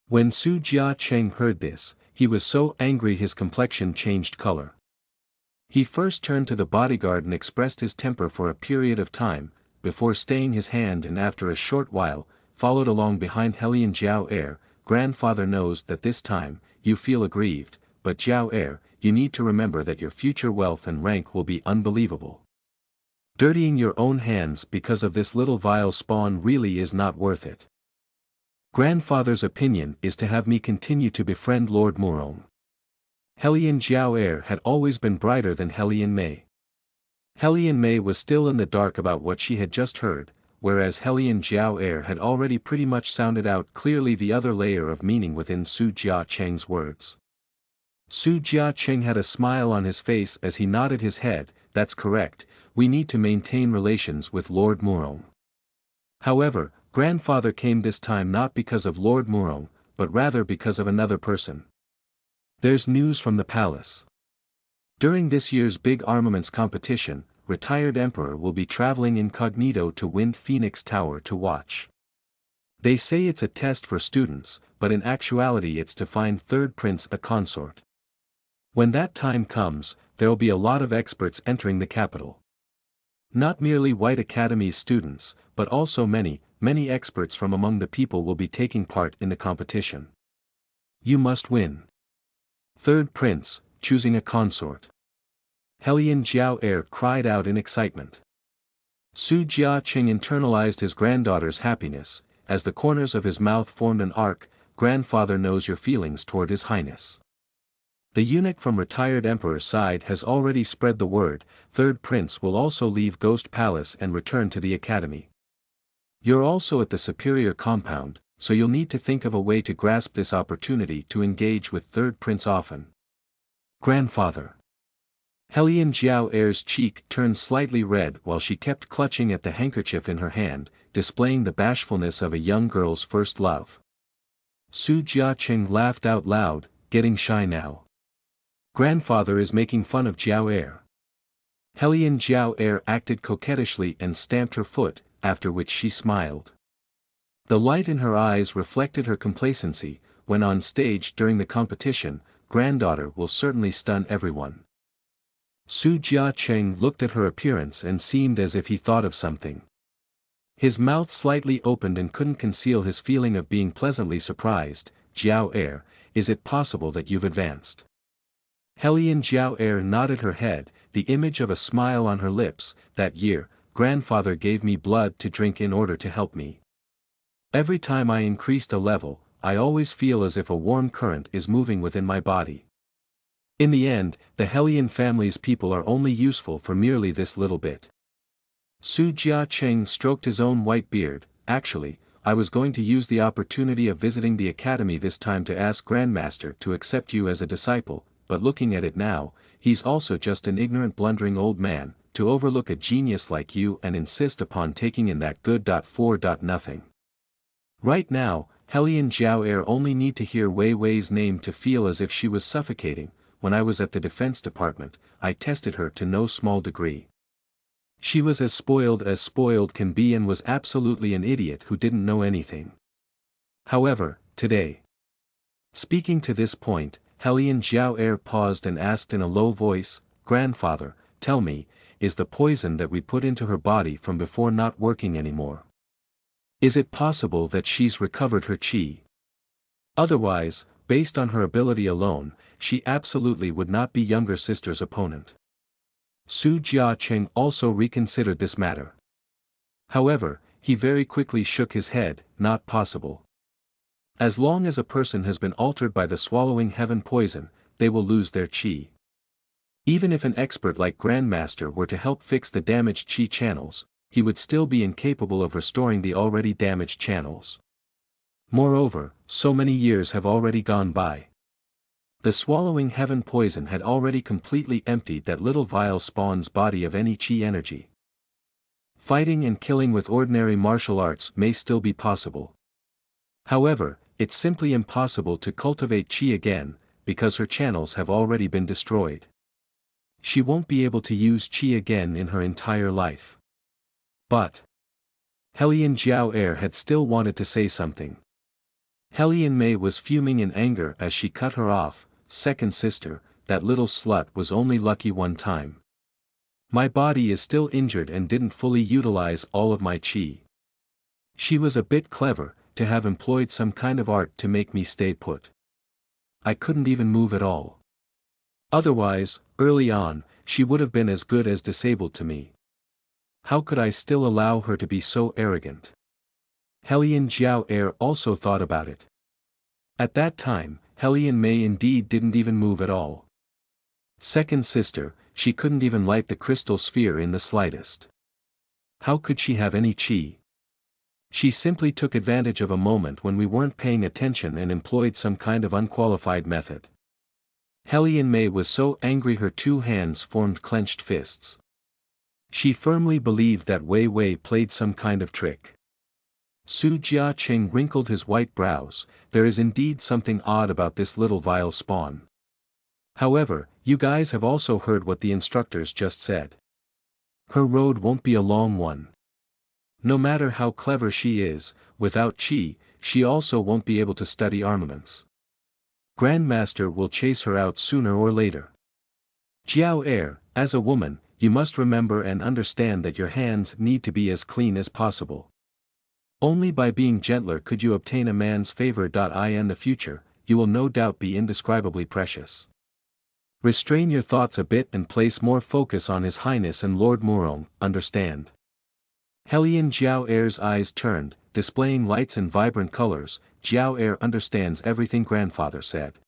When Su Jia Cheng heard this, he was so angry his complexion changed color. He first turned to the bodyguard and expressed his temper for a period of time, before staying his hand, and after a short while, followed along behind Hellion Jiao Er. Grandfather knows that this time, you feel aggrieved, but Jiao Er, you need to remember that your future wealth and rank will be unbelievable. Dirtying your own hands because of this little vile spawn really is not worth it. Grandfather's opinion is to have me continue to befriend Lord Murong. Hellion Jiao Er had always been brighter than Hellion Mei. Hellion Mei was still in the dark about what she had just heard, whereas Hellion Jiao Er had already pretty much sounded out clearly the other layer of meaning within Su Jia Cheng's words. Su Jia Cheng had a smile on his face as he nodded his head. That's correct, we need to maintain relations with Lord Murong. However, grandfather came this time not because of Lord Murong, but rather because of another person. There's news from the palace. During this year's big armaments competition, retired Emperor will be traveling incognito to Wind Phoenix Tower to watch. They say it's a test for students, but in actuality it's to find third prince a consort. When that time comes, there'll be a lot of experts entering the capital. Not merely White Academy's students, but also many experts from among the people will be taking part in the competition. You must win. Third prince, choosing a consort. Hellion Jiao Er cried out in excitement. Su Jia Cheng internalized his granddaughter's happiness, as the corners of his mouth formed an arc. Grandfather knows your feelings toward his highness. The eunuch from retired emperor's side has already spread the word. Third prince will also leave Ghost Palace and return to the academy. You're also at the superior compound, so you'll need to think of a way to grasp this opportunity to engage with third prince often. Grandfather. Hellion Jiao Er's cheek turned slightly red while she kept clutching at the handkerchief in her hand, displaying the bashfulness of a young girl's first love. Su Jia Cheng laughed out loud, getting shy now. Grandfather is making fun of Jiao Er. Hellion Jiao Er acted coquettishly and stamped her foot, after which she smiled. The light in her eyes reflected her complacency. When on stage during the competition, granddaughter will certainly stun everyone. Su Jia Cheng looked at her appearance and seemed as if he thought of something. His mouth slightly opened and couldn't conceal his feeling of being pleasantly surprised. Jiao Er, is it possible that you've advanced? Hellion Jiao Er nodded her head, the image of a smile on her lips. That year, grandfather gave me blood to drink in order to help me. Every time I increased a level, I always feel as if a warm current is moving within my body. In the end, the Hellion family's people are only useful for merely this little bit. Su Jia Cheng stroked his own white beard. Actually, I was going to use the opportunity of visiting the academy this time to ask Grandmaster to accept you as a disciple, but looking at it now, he's also just an ignorant blundering old man, to overlook a genius like you and insist upon taking in that good. 4. Nothing. Right now, Helly and Jiao Air only need to hear Wei Wei's name to feel as if she was suffocating. When I was at the Defense Department, I tested her to no small degree. She was as spoiled can be and was absolutely an idiot who didn't know anything. However, today. Speaking to this point, Helly and Jiao Air paused and asked in a low voice, "Grandfather, tell me, is the poison that we put into her body from before not working anymore? Is it possible that she's recovered her chi? Otherwise, based on her ability alone, she absolutely would not be younger sister's opponent." Su Jiacheng also reconsidered this matter. However, he very quickly shook his head, "Not possible. As long as a person has been altered by the swallowing heaven poison, they will lose their chi. Even if an expert like Grandmaster were to help fix the damaged chi channels, he would still be incapable of restoring the already damaged channels. Moreover, so many years have already gone by. The swallowing heaven poison had already completely emptied that little vile spawn's body of any chi energy. Fighting and killing with ordinary martial arts may still be possible. However, it's simply impossible to cultivate chi again, because her channels have already been destroyed. She won't be able to use chi again in her entire life. But Hellion Jiao Air had still wanted to say something. Hellion Mei was fuming in anger as she cut her off. "Second sister, that little slut was only lucky one time. My body is still injured and didn't fully utilize all of my chi. She was a bit clever, to have employed some kind of art to make me stay put. I couldn't even move at all. Otherwise, early on, she would have been as good as disabled to me. How could I still allow her to be so arrogant?" Hellion Jiao Air also thought about it. At that time, Hellion Mei indeed didn't even move at all. Second sister, she couldn't even light the crystal sphere in the slightest. How could she have any chi? She simply took advantage of a moment when we weren't paying attention and employed some kind of unqualified method. Hellion Mei was so angry her two hands formed clenched fists. She firmly believed that Wei Wei played some kind of trick. Su Jiacheng wrinkled his white brows. There is indeed something odd about this little vile spawn. However, you guys have also heard what the instructors just said. Her road won't be a long one. No matter how clever she is, without chi, she also won't be able to study armaments. Grandmaster will chase her out sooner or later. Jiao Air, as a woman, you must remember and understand that your hands need to be as clean as possible. Only by being gentler could you obtain a man's favor. In the future, you will no doubt be indescribably precious. Restrain your thoughts a bit and place more focus on His Highness and Lord Murong, understand? Hellion Jiao Air's eyes turned, displaying lights and vibrant colors. Jiao Air understands everything grandfather said.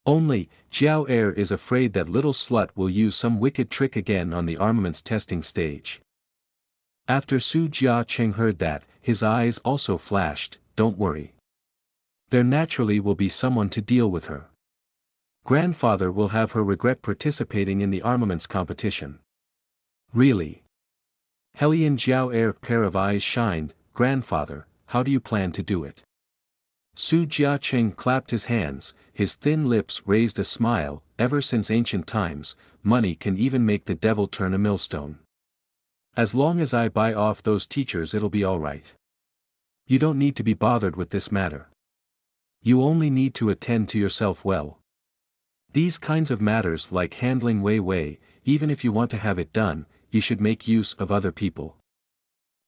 Only, Jiao Air is afraid that little slut will use some wicked trick again on the armaments testing stage. After Su Jiacheng heard that, his eyes also flashed. Don't worry. There naturally will be someone to deal with her. Grandfather will have her regret participating in the armaments competition. Really? Hellion Jiao Air pair of eyes shined. Grandfather, how do you plan to do it? Su Jiacheng clapped his hands, his thin lips raised a smile. Ever since ancient times, money can even make the devil turn a millstone. As long as I buy off those teachers it'll be alright. You don't need to be bothered with this matter. You only need to attend to yourself well. These kinds of matters like handling Wei Wei, even if you want to have it done, you should make use of other people.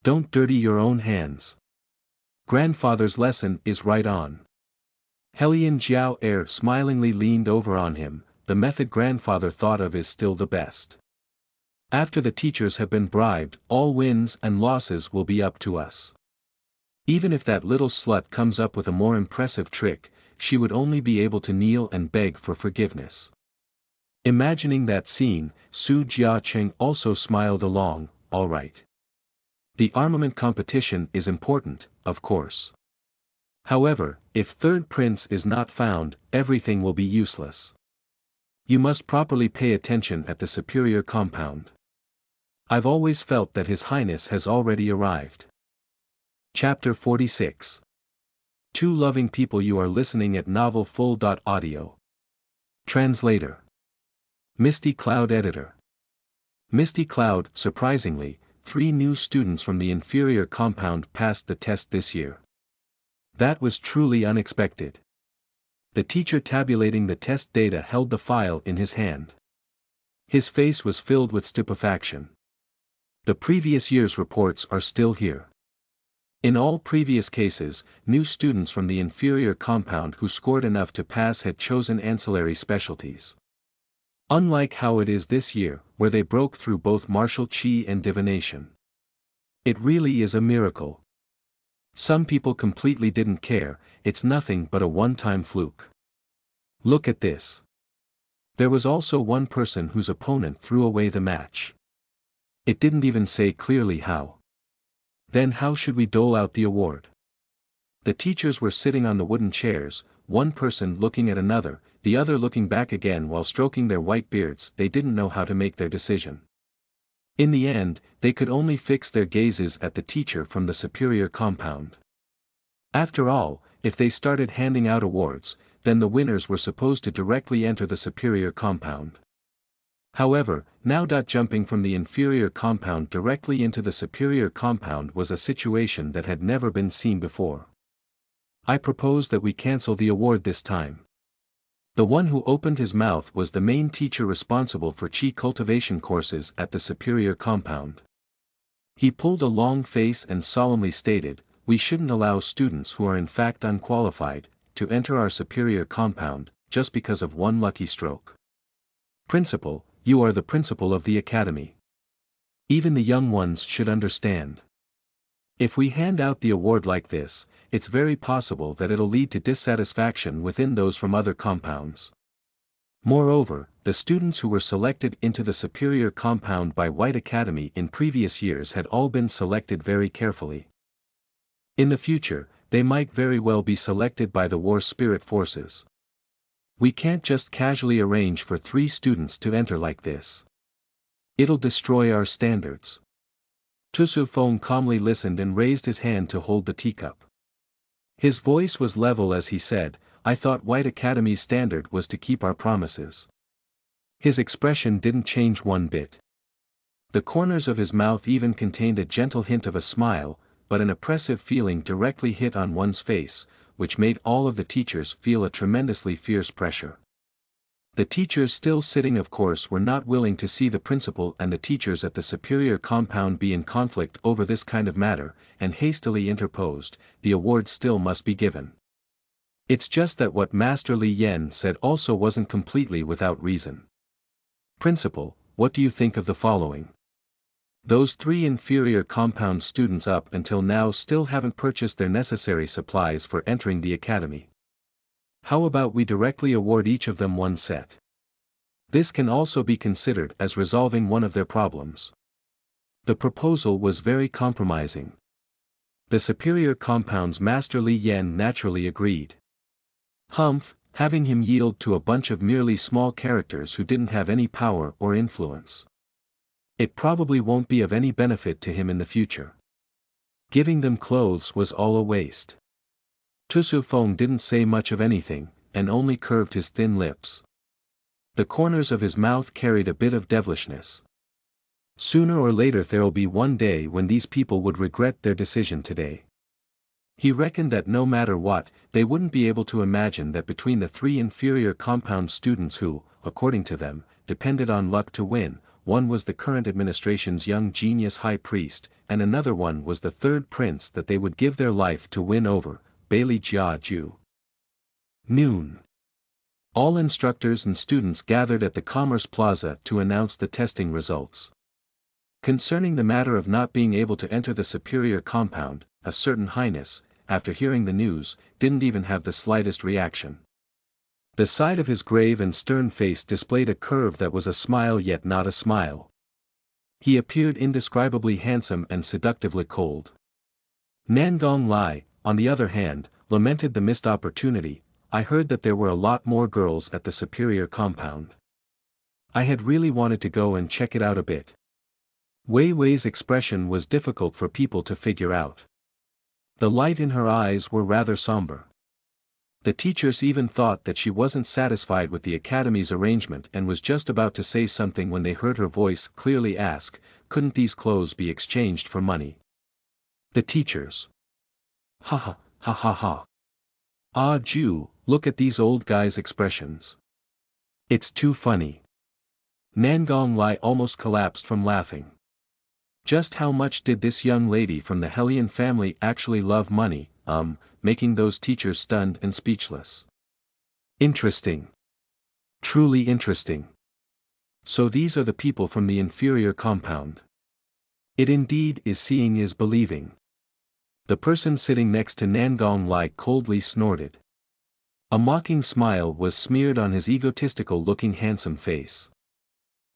Don't dirty your own hands. Grandfather's lesson is right on. Hellion Jiao Air smilingly leaned over on him. The method grandfather thought of is still the best. After the teachers have been bribed, all wins and losses will be up to us. Even if that little slut comes up with a more impressive trick, she would only be able to kneel and beg for forgiveness. Imagining that scene, Su Jiacheng also smiled along. All right. The armament competition is important, of course. However, if third prince is not found, everything will be useless. You must properly pay attention at the superior compound. I've always felt that His Highness has already arrived. Chapter 46 Two loving people, you are listening at novelfull.audio. Translator. Misty Cloud Editor. Misty Cloud. Surprisingly, 3 new students from the inferior compound passed the test this year. That was truly unexpected. The teacher tabulating the test data held the file in his hand. His face was filled with stupefaction. The previous year's reports are still here. In all previous cases, new students from the inferior compound who scored enough to pass had chosen ancillary specialties. Unlike how it is this year, where they broke through both martial qi and divination. It really is a miracle. Some people completely didn't care, it's nothing but a one-time fluke. Look at this. There was also one person whose opponent threw away the match. It didn't even say clearly how. Then how should we dole out the award? The teachers were sitting on the wooden chairs, one person looking at another, the other looking back again while stroking their white beards. They didn't know how to make their decision. In the end, they could only fix their gazes at the teacher from the superior compound. After all, if they started handing out awards, then the winners were supposed to directly enter the superior compound. However, now jumping from the inferior compound directly into the superior compound was a situation that had never been seen before. I propose that we cancel the award this time. The one who opened his mouth was the main teacher responsible for Qi cultivation courses at the superior compound. He pulled a long face and solemnly stated, "We shouldn't allow students who are in fact unqualified, to enter our superior compound, just because of one lucky stroke. Principal, you are the principal of the academy. Even the young ones should understand. If we hand out the award like this, it's very possible that it'll lead to dissatisfaction within those from other compounds. Moreover, the students who were selected into the superior compound by White Academy in previous years had all been selected very carefully. In the future, they might very well be selected by the War Spirit Forces. We can't just casually arrange for 3 students to enter like this. It'll destroy our standards." Xuanhuan calmly listened and raised his hand to hold the teacup. His voice was level as he said, "I thought White Academy's standard was to keep our promises." His expression didn't change one bit. The corners of his mouth even contained a gentle hint of a smile, but an oppressive feeling directly hit on one's face, which made all of the teachers feel a tremendously fierce pressure. The teachers still sitting of course were not willing to see the principal and the teachers at the superior compound be in conflict over this kind of matter, and hastily interposed, "The award still must be given. It's just that what Master Li Yan said also wasn't completely without reason. Principal, what do you think of the following? Those 3 inferior compound students up until now still haven't purchased their necessary supplies for entering the academy. How about we directly award each of them 1 set? This can also be considered as resolving one of their problems." The proposal was very compromising. The superior compound's Master Li Yan naturally agreed. Humph, having him yield to a bunch of merely small characters who didn't have any power or influence. It probably won't be of any benefit to him in the future. Giving them clothes was all a waste. Xuanhuan didn't say much of anything, and only curved his thin lips. The corners of his mouth carried a bit of devilishness. Sooner or later there'll be one day when these people would regret their decision today. He reckoned that no matter what, they wouldn't be able to imagine that between the 3 inferior compound students who, according to them, depended on luck to win, one was the current administration's young genius high priest, and another one was the 3rd prince that they would give their life to win over, Bailey Jia Ju. Noon. All instructors and students gathered at the Commerce Plaza to announce the testing results. Concerning the matter of not being able to enter the superior compound, a certain highness, after hearing the news, didn't even have the slightest reaction. The side of his grave and stern face displayed a curve that was a smile yet not a smile. He appeared indescribably handsome and seductively cold. Nangong Lai, on the other hand, lamented the missed opportunity. "I heard that there were a lot more girls at the superior compound. I had really wanted to go and check it out a bit." Wei Wei's expression was difficult for people to figure out. The light in her eyes were rather somber. The teachers even thought that she wasn't satisfied with the academy's arrangement and was just about to say something when they heard her voice clearly ask, couldn't these clothes be exchanged for money? The teachers. Ha ha, ha ha ha. Ah Ju, look at these old guys' expressions. It's too funny. Nangong Lai almost collapsed from laughing. Just how much did this young lady from the Hellion family actually love money, making those teachers stunned and speechless. Interesting. Truly interesting. So these are the people from the inferior compound. It indeed is seeing is believing. The person sitting next to Nangong Lai coldly snorted. A mocking smile was smeared on his egotistical-looking handsome face.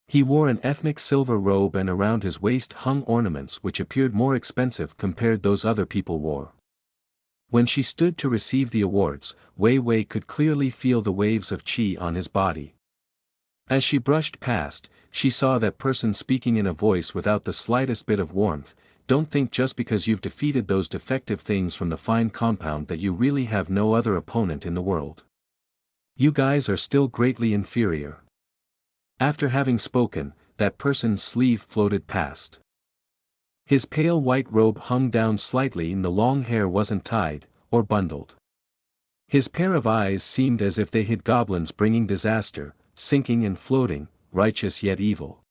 He wore an ethnic silver robe and around his waist hung ornaments which appeared more expensive compared those other people wore. When she stood to receive the awards, Wei Wei could clearly feel the waves of qi on his body. As she brushed past, she saw that person speaking in a voice without the slightest bit of warmth, don't think just because you've defeated those defective things from the fine compound that you really have no other opponent in the world. You guys are still greatly inferior. After having spoken, that person's sleeve floated past. His pale white robe hung down slightly and the long hair wasn't tied, or bundled. His pair of eyes seemed as if they hid goblins bringing disaster, sinking and floating, righteous yet evil.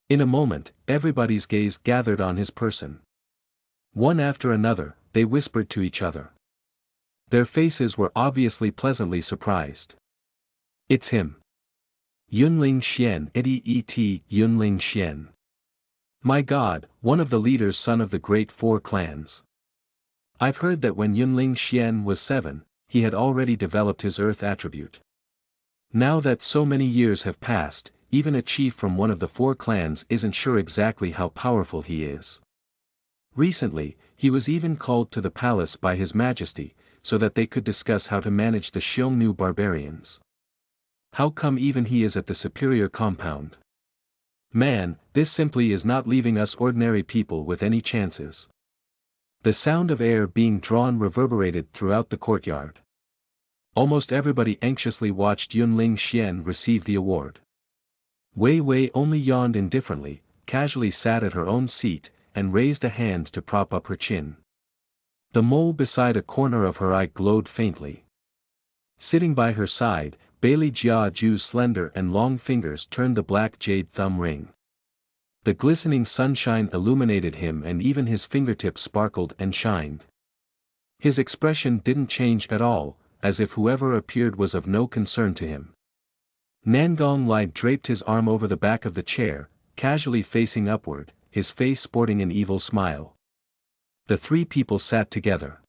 In a moment, everybody's gaze gathered on his person. One after another, they whispered to each other. Their faces were obviously pleasantly surprised. It's him. Yunling Xian et Yunling Xian. My God, one of the leaders' son of the great four clans. I've heard that when Yunling Xian was 7, he had already developed his earth attribute. Now that so many years have passed, even a chief from one of the four clans isn't sure exactly how powerful he is. Recently, he was even called to the palace by His Majesty, so that they could discuss how to manage the Xiongnu barbarians. How come even he is at the superior compound? Man, this simply is not leaving us ordinary people with any chances. The sound of air being drawn reverberated throughout the courtyard. Almost everybody anxiously watched Yunling Xian receive the award. Wei Wei only yawned indifferently, casually sat at her own seat, and raised a hand to prop up her chin. The mole beside a corner of her eye glowed faintly. Sitting by her side, Bailey Jia Ju's slender and long fingers turned the black jade thumb ring. The glistening sunshine illuminated him and even his fingertips sparkled and shined. His expression didn't change at all, as if whoever appeared was of no concern to him. Nangong Lai draped his arm over the back of the chair, casually facing upward, his face sporting an evil smile. The three people sat together.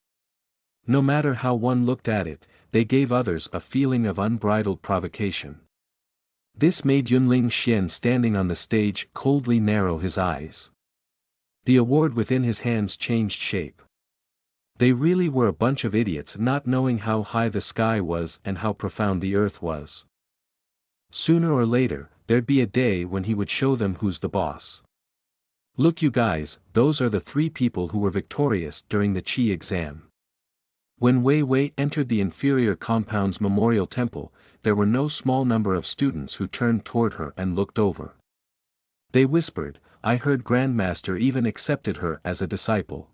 No matter how one looked at it, they gave others a feeling of unbridled provocation. This made Yunling Xian standing on the stage coldly narrow his eyes. The award within his hands changed shape. They really were a bunch of idiots not knowing how high the sky was and how profound the earth was. Sooner or later, there'd be a day when he would show them who's the boss. Look you guys, those are the three people who were victorious during the Qi exam. When Wei Wei entered the inferior compound's memorial temple, there were no small number of students who turned toward her and looked over. They whispered, I heard Grandmaster even accepted her as a disciple.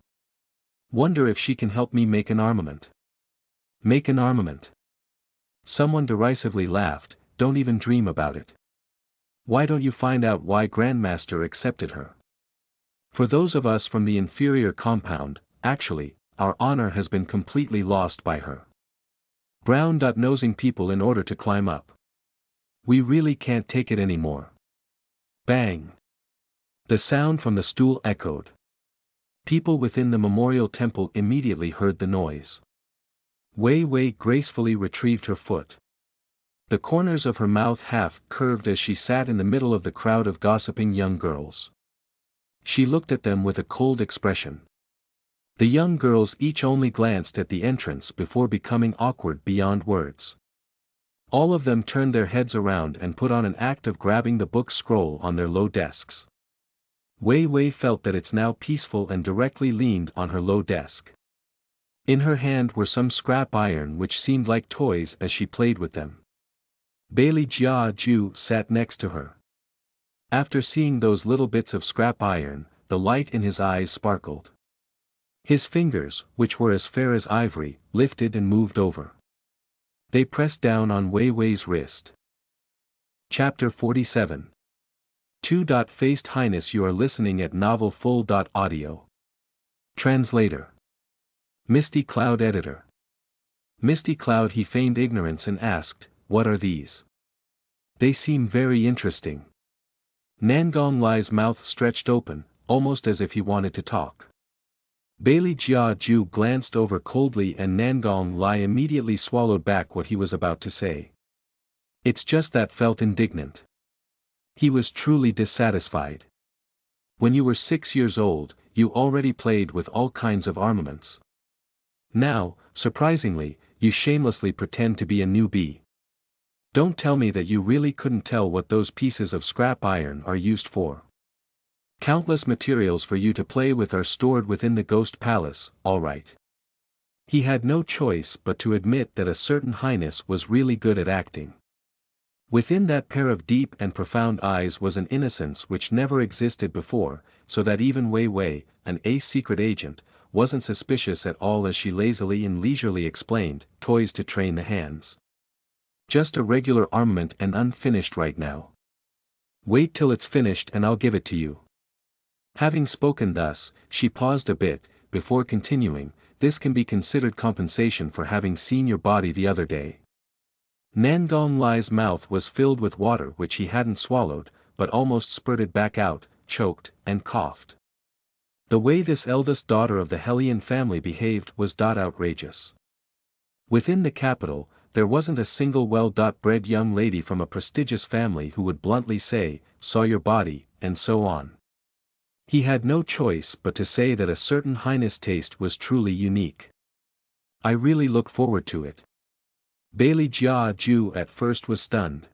Wonder if she can help me make an armament. Make an armament. Someone derisively laughed, don't even dream about it. Why don't you find out why Grandmaster accepted her? For those of us from the inferior compound, actually, our honor has been completely lost by her. Brown-nosing people in order to climb up. We really can't take it anymore. Bang! The sound from the stool echoed. People within the memorial temple immediately heard the noise. Wei Wei gracefully retrieved her foot. The corners of her mouth half curved as she sat in the middle of the crowd of gossiping young girls. She looked at them with a cold expression. The young girls each only glanced at the entrance before becoming awkward beyond words. All of them turned their heads around and put on an act of grabbing the book scroll on their low desks. Wei Wei felt that it's now peaceful and directly leaned on her low desk. In her hand were some scrap iron which seemed like toys as she played with them. Bailey Jia Ju sat next to her. After seeing those little bits of scrap iron, the light in his eyes sparkled. His fingers, which were as fair as ivory, lifted and moved over. They pressed down on Wei Wei's wrist. Chapter 47. Faced Highness, you are listening at novelfull.audio. Translator. Misty Cloud Editor. Misty Cloud. He feigned ignorance and asked, "What are these? They seem very interesting." Nangong Lai's mouth stretched open, almost as if he wanted to talk. Bailey Jia Ju glanced over coldly and Nangong Lai immediately swallowed back what he was about to say. It's just that felt indignant. He was truly dissatisfied. When you were 6 years old, you already played with all kinds of armaments. Now, surprisingly, you shamelessly pretend to be a newbie. Don't tell me that you really couldn't tell what those pieces of scrap iron are used for. Countless materials for you to play with are stored within the Ghost Palace, all right. He had no choice but to admit that a certain highness was really good at acting. Within that pair of deep and profound eyes was an innocence which never existed before, so that even Wei Wei, an ace secret agent, wasn't suspicious at all as she lazily and leisurely explained, toys to train the hands. Just a regular armament and unfinished right now. Wait till it's finished and I'll give it to you. Having spoken thus, she paused a bit, before continuing, this can be considered compensation for having seen your body the other day. Nangong Lai's mouth was filled with water which he hadn't swallowed, but almost spurted back out, choked, and coughed. The way this eldest daughter of the Hellion family behaved was outrageous. Within the capital, there wasn't a single well-bred young lady from a prestigious family who would bluntly say, "Saw your body," and so on. He had no choice but to say that a certain highness taste was truly unique. I really look forward to it. Bailey Jia Ju at first was stunned.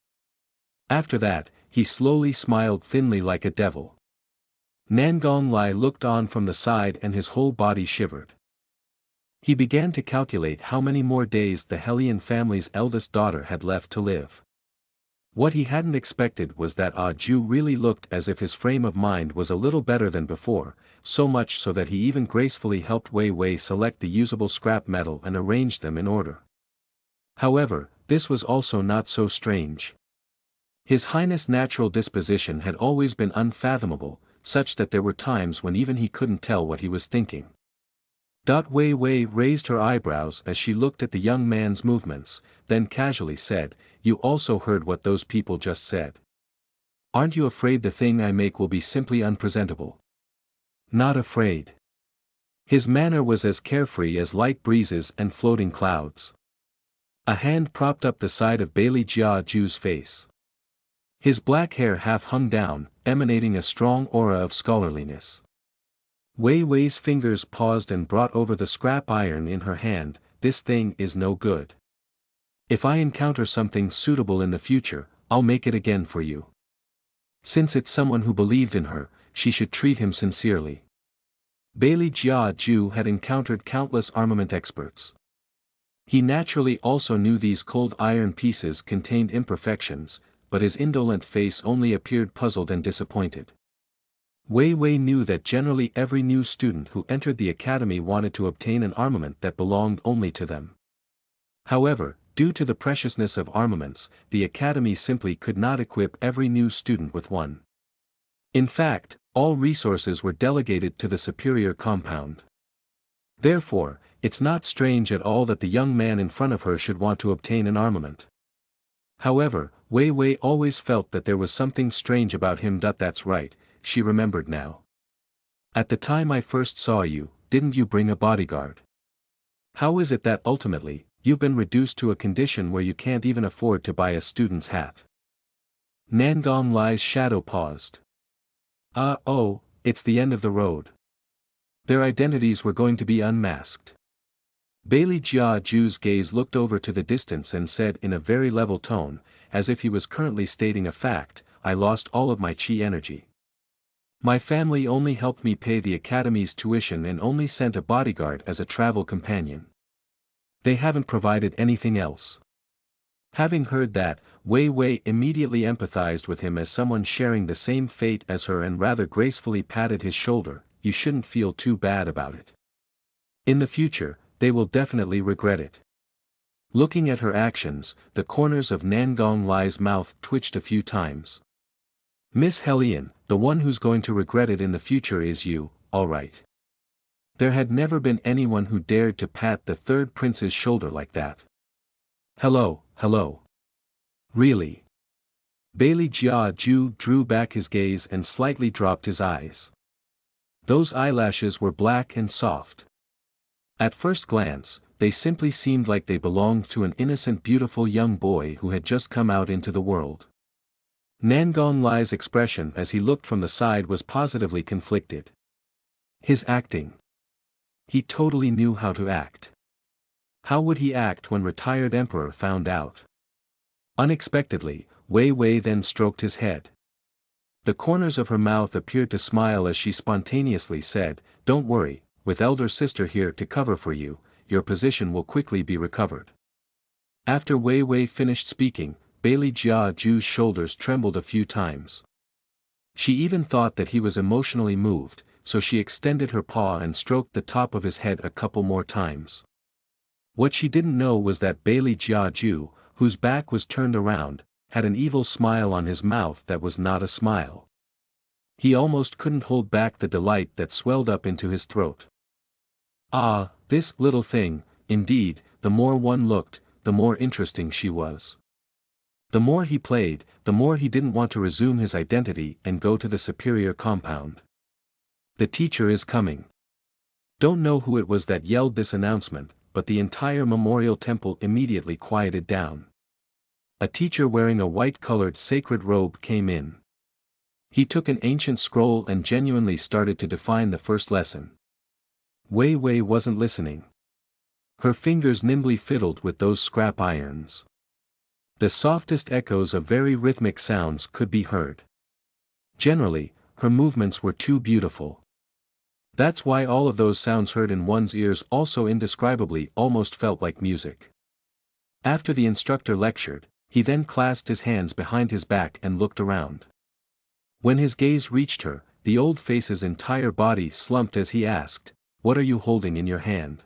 After that, he slowly smiled thinly like a devil. Nangong Lai looked on from the side and his whole body shivered. He began to calculate how many more days the Hellion family's eldest daughter had left to live. What he hadn't expected was that Ju really looked as if his frame of mind was a little better than before, so much so that he even gracefully helped Wei Wei select the usable scrap metal and arrange them in order. However, this was also not so strange. His Highness' natural disposition had always been unfathomable, such that there were times when even he couldn't tell what he was thinking. Wei Wei raised her eyebrows as she looked at the young man's movements, then casually said, "You also heard what those people just said. Aren't you afraid the thing I make will be simply unpresentable?" "Not afraid." His manner was as carefree as light breezes and floating clouds. A hand propped up the side of Bailey Jia Ju's face. His black hair half hung down, emanating a strong aura of scholarliness. Wei Wei's fingers paused and brought over the scrap iron in her hand. "This thing is no good. If I encounter something suitable in the future, I'll make it again for you." Since it's someone who believed in her, she should treat him sincerely. Bailey Jia Ju had encountered countless armament experts. He naturally also knew these cold iron pieces contained imperfections, but his indolent face only appeared puzzled and disappointed. Wei Wei knew that generally every new student who entered the academy wanted to obtain an armament that belonged only to them. However, due to the preciousness of armaments, the academy simply could not equip every new student with one. In fact, all resources were delegated to the superior compound. Therefore, it's not strange at all that the young man in front of her should want to obtain an armament. However, Wei Wei always felt that there was something strange about him. That's right, she remembered now. At the time I first saw you, didn't you bring a bodyguard? How is it that ultimately, you've been reduced to a condition where you can't even afford to buy a student's hat? Nangong Lai's shadow paused. Oh, it's the end of the road. Their identities were going to be unmasked. Bailey Jia Ju's gaze looked over to the distance and said in a very level tone, as if he was currently stating a fact, "I lost all of my chi energy." My family only helped me pay the academy's tuition and only sent a bodyguard as a travel companion. They haven't provided anything else. Having heard that, Wei Wei immediately empathized with him as someone sharing the same fate as her and rather gracefully patted his shoulder. You shouldn't feel too bad about it. In the future, they will definitely regret it. Looking at her actions, the corners of Nangong Lai's mouth twitched a few times. Miss Hellion, the one who's going to regret it in the future is you, all right. There had never been anyone who dared to pat the third prince's shoulder like that. Hello. Really? Bailey Jia Ju drew back his gaze and slightly dropped his eyes. Those eyelashes were black and soft. At first glance, they simply seemed like they belonged to an innocent beautiful young boy who had just come out into the world. Nangong Lai's expression as he looked from the side was positively conflicted. His acting. He totally knew how to act. How would he act when retired emperor found out? Unexpectedly, Wei Wei then stroked his head. The corners of her mouth appeared to smile as she spontaneously said, "Don't worry, with elder sister here to cover for you, your position will quickly be recovered." After Wei Wei finished speaking, Bailey Jia Ju's shoulders trembled a few times. She even thought that he was emotionally moved, so she extended her paw and stroked the top of his head a couple more times. What she didn't know was that Bailey Jia Ju, whose back was turned around, had an evil smile on his mouth that was not a smile. He almost couldn't hold back the delight that swelled up into his throat. Ah, this little thing, indeed, the more one looked, the more interesting she was. The more he played, the more he didn't want to resume his identity and go to the superior compound. The teacher is coming. Don't know who it was that yelled this announcement, but the entire memorial temple immediately quieted down. A teacher wearing a white-colored sacred robe came in. He took an ancient scroll and genuinely started to define the first lesson. Wei Wei wasn't listening. Her fingers nimbly fiddled with those scrap irons. The softest echoes of very rhythmic sounds could be heard. Generally, her movements were too beautiful. That's why all of those sounds heard in one's ears also indescribably almost felt like music. After the instructor lectured, he then clasped his hands behind his back and looked around. When his gaze reached her, the old face's entire body slumped as he asked, "What are you holding in your hand?"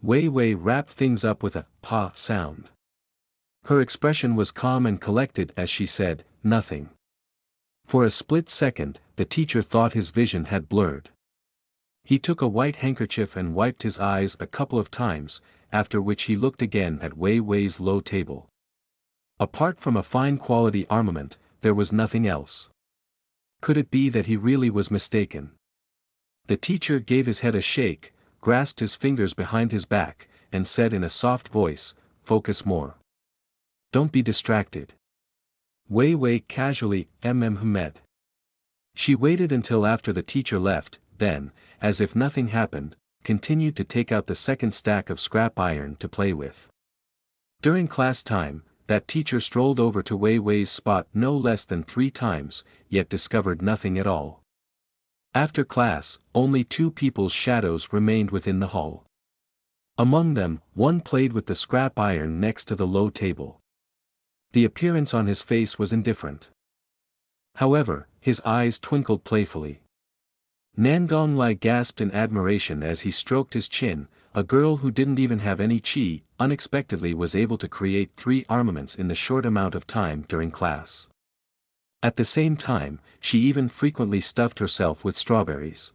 Wei Wei wrapped things up with a "pa" sound. Her expression was calm and collected as she said, "Nothing." For a split second, the teacher thought his vision had blurred. He took a white handkerchief and wiped his eyes a couple of times, after which he looked again at Wei Wei's low table. Apart from a fine quality armament, there was nothing else. Could it be that he really was mistaken? The teacher gave his head a shake, grasped his fingers behind his back, and said in a soft voice, "Focus more. Don't be distracted." Wei Wei casually hummed. She waited until after the teacher left, then, as if nothing happened, continued to take out the second stack of scrap iron to play with. During class time, that teacher strolled over to Wei Wei's spot no less than 3 times, yet discovered nothing at all. After class, only 2 people's shadows remained within the hall. Among them, one played with the scrap iron next to the low table. The appearance on his face was indifferent. However, his eyes twinkled playfully. Nangong Lai gasped in admiration as he stroked his chin. A girl who didn't even have any chi, unexpectedly was able to create 3 armaments in the short amount of time during class. At the same time, she even frequently stuffed herself with strawberries.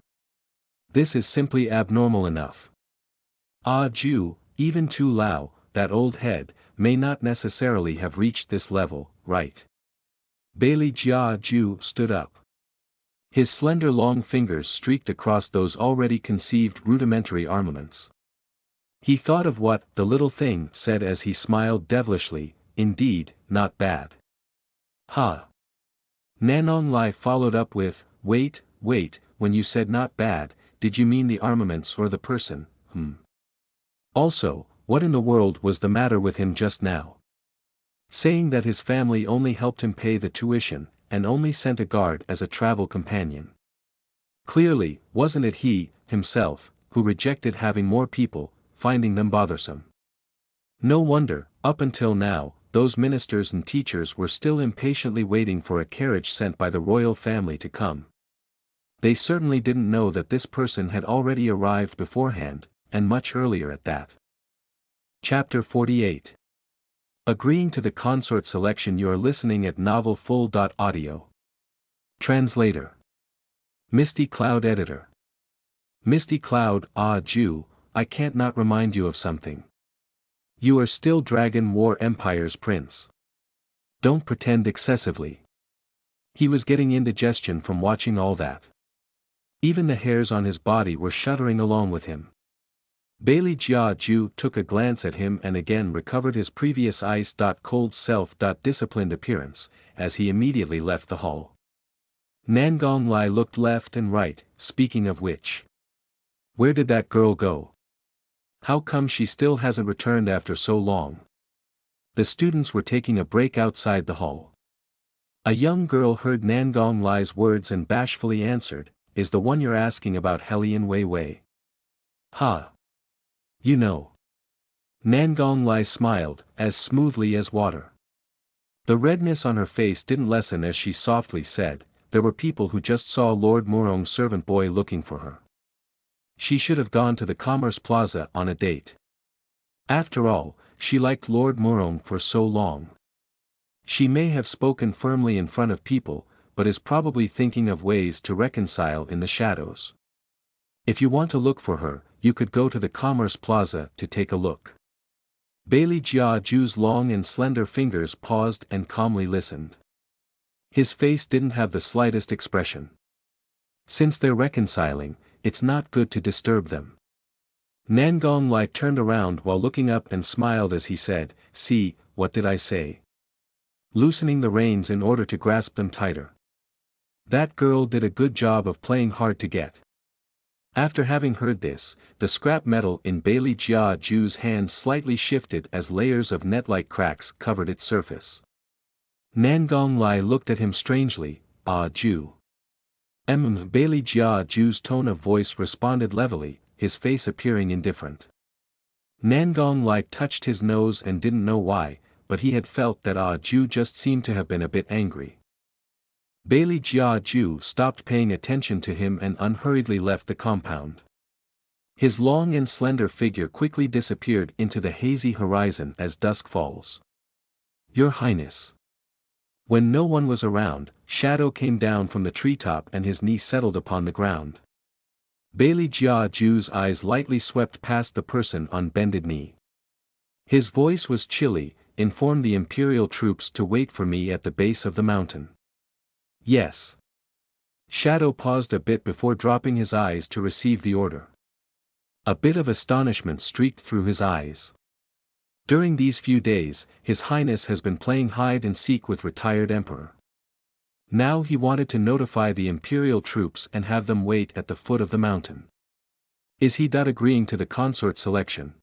This is simply abnormal enough. Ah Ju, even Tu Lao, that old head, may not necessarily have reached this level, right? Bailey Jia Ju stood up. His slender long fingers streaked across those already conceived rudimentary armaments. He thought of what the little thing said as he smiled devilishly, "Indeed, not bad." Ha! Nangong Lai followed up with, wait, when you said not bad, did you mean the armaments or the person, Also, what in the world was the matter with him just now? Saying that his family only helped him pay the tuition, and only sent a guard as a travel companion. Clearly, wasn't it he, himself, who rejected having more people, finding them bothersome? No wonder, up until now, those ministers and teachers were still impatiently waiting for a carriage sent by the royal family to come. They certainly didn't know that this person had already arrived beforehand, and much earlier at that. Chapter 48. Agreeing to the consort selection. You are listening at novelfull.audio. Translator. Misty Cloud Editor. Misty Cloud, Jew, I can't not remind you of something. You are still Dragon War Empire's prince. Don't pretend excessively. He was getting indigestion from watching all that. Even the hairs on his body were shuddering along with him. Bailey Jia Ju took a glance at him and again recovered his previous ice-cold self-disciplined appearance, as he immediately left the hall. Nangong Lai looked left and right, speaking of which. Where did that girl go? How come she still hasn't returned after so long? The students were taking a break outside the hall. A young girl heard Nangong Lai's words and bashfully answered, Is the one you're asking about Helian Wei Wei? Ha! You know. Nangong Lai smiled, as smoothly as water. The redness on her face didn't lessen as she softly said, There were people who just saw Lord Murong's servant boy looking for her. She should have gone to the Commerce Plaza on a date. After all, she liked Lord Murong for so long. She may have spoken firmly in front of people, but is probably thinking of ways to reconcile in the shadows. If you want to look for her, you could go to the Commerce Plaza to take a look. Bailey Jia Ju's long and slender fingers paused and calmly listened. His face didn't have the slightest expression. Since they're reconciling, it's not good to disturb them. Nangong Lai turned around while looking up and smiled as he said, See, what did I say? Loosening the reins in order to grasp them tighter. That girl did a good job of playing hard to get. After having heard this, the scrap metal in Bailey Jia Ju's hand slightly shifted as layers of net-like cracks covered its surface. Nangong Lai looked at him strangely, Ju. Bailey Jia Ju's tone of voice responded levelly, his face appearing indifferent. Nangong Lai touched his nose and didn't know why, but he had felt that Ju just seemed to have been a bit angry. Bailey Jia Ju stopped paying attention to him and unhurriedly left the compound. His long and slender figure quickly disappeared into the hazy horizon as dusk falls. Your Highness. When no one was around, Shadow came down from the treetop and his knee settled upon the ground. Bailey Jia Ju's eyes lightly swept past the person on bended knee. His voice was chilly, Inform the Imperial troops to wait for me at the base of the mountain. Yes. Shadow paused a bit before dropping his eyes to receive the order. A bit of astonishment streaked through his eyes. During these few days, His Highness has been playing hide-and-seek with retired Emperor. Now he wanted to notify the Imperial troops and have them wait at the foot of the mountain. Is he not agreeing to the consort selection?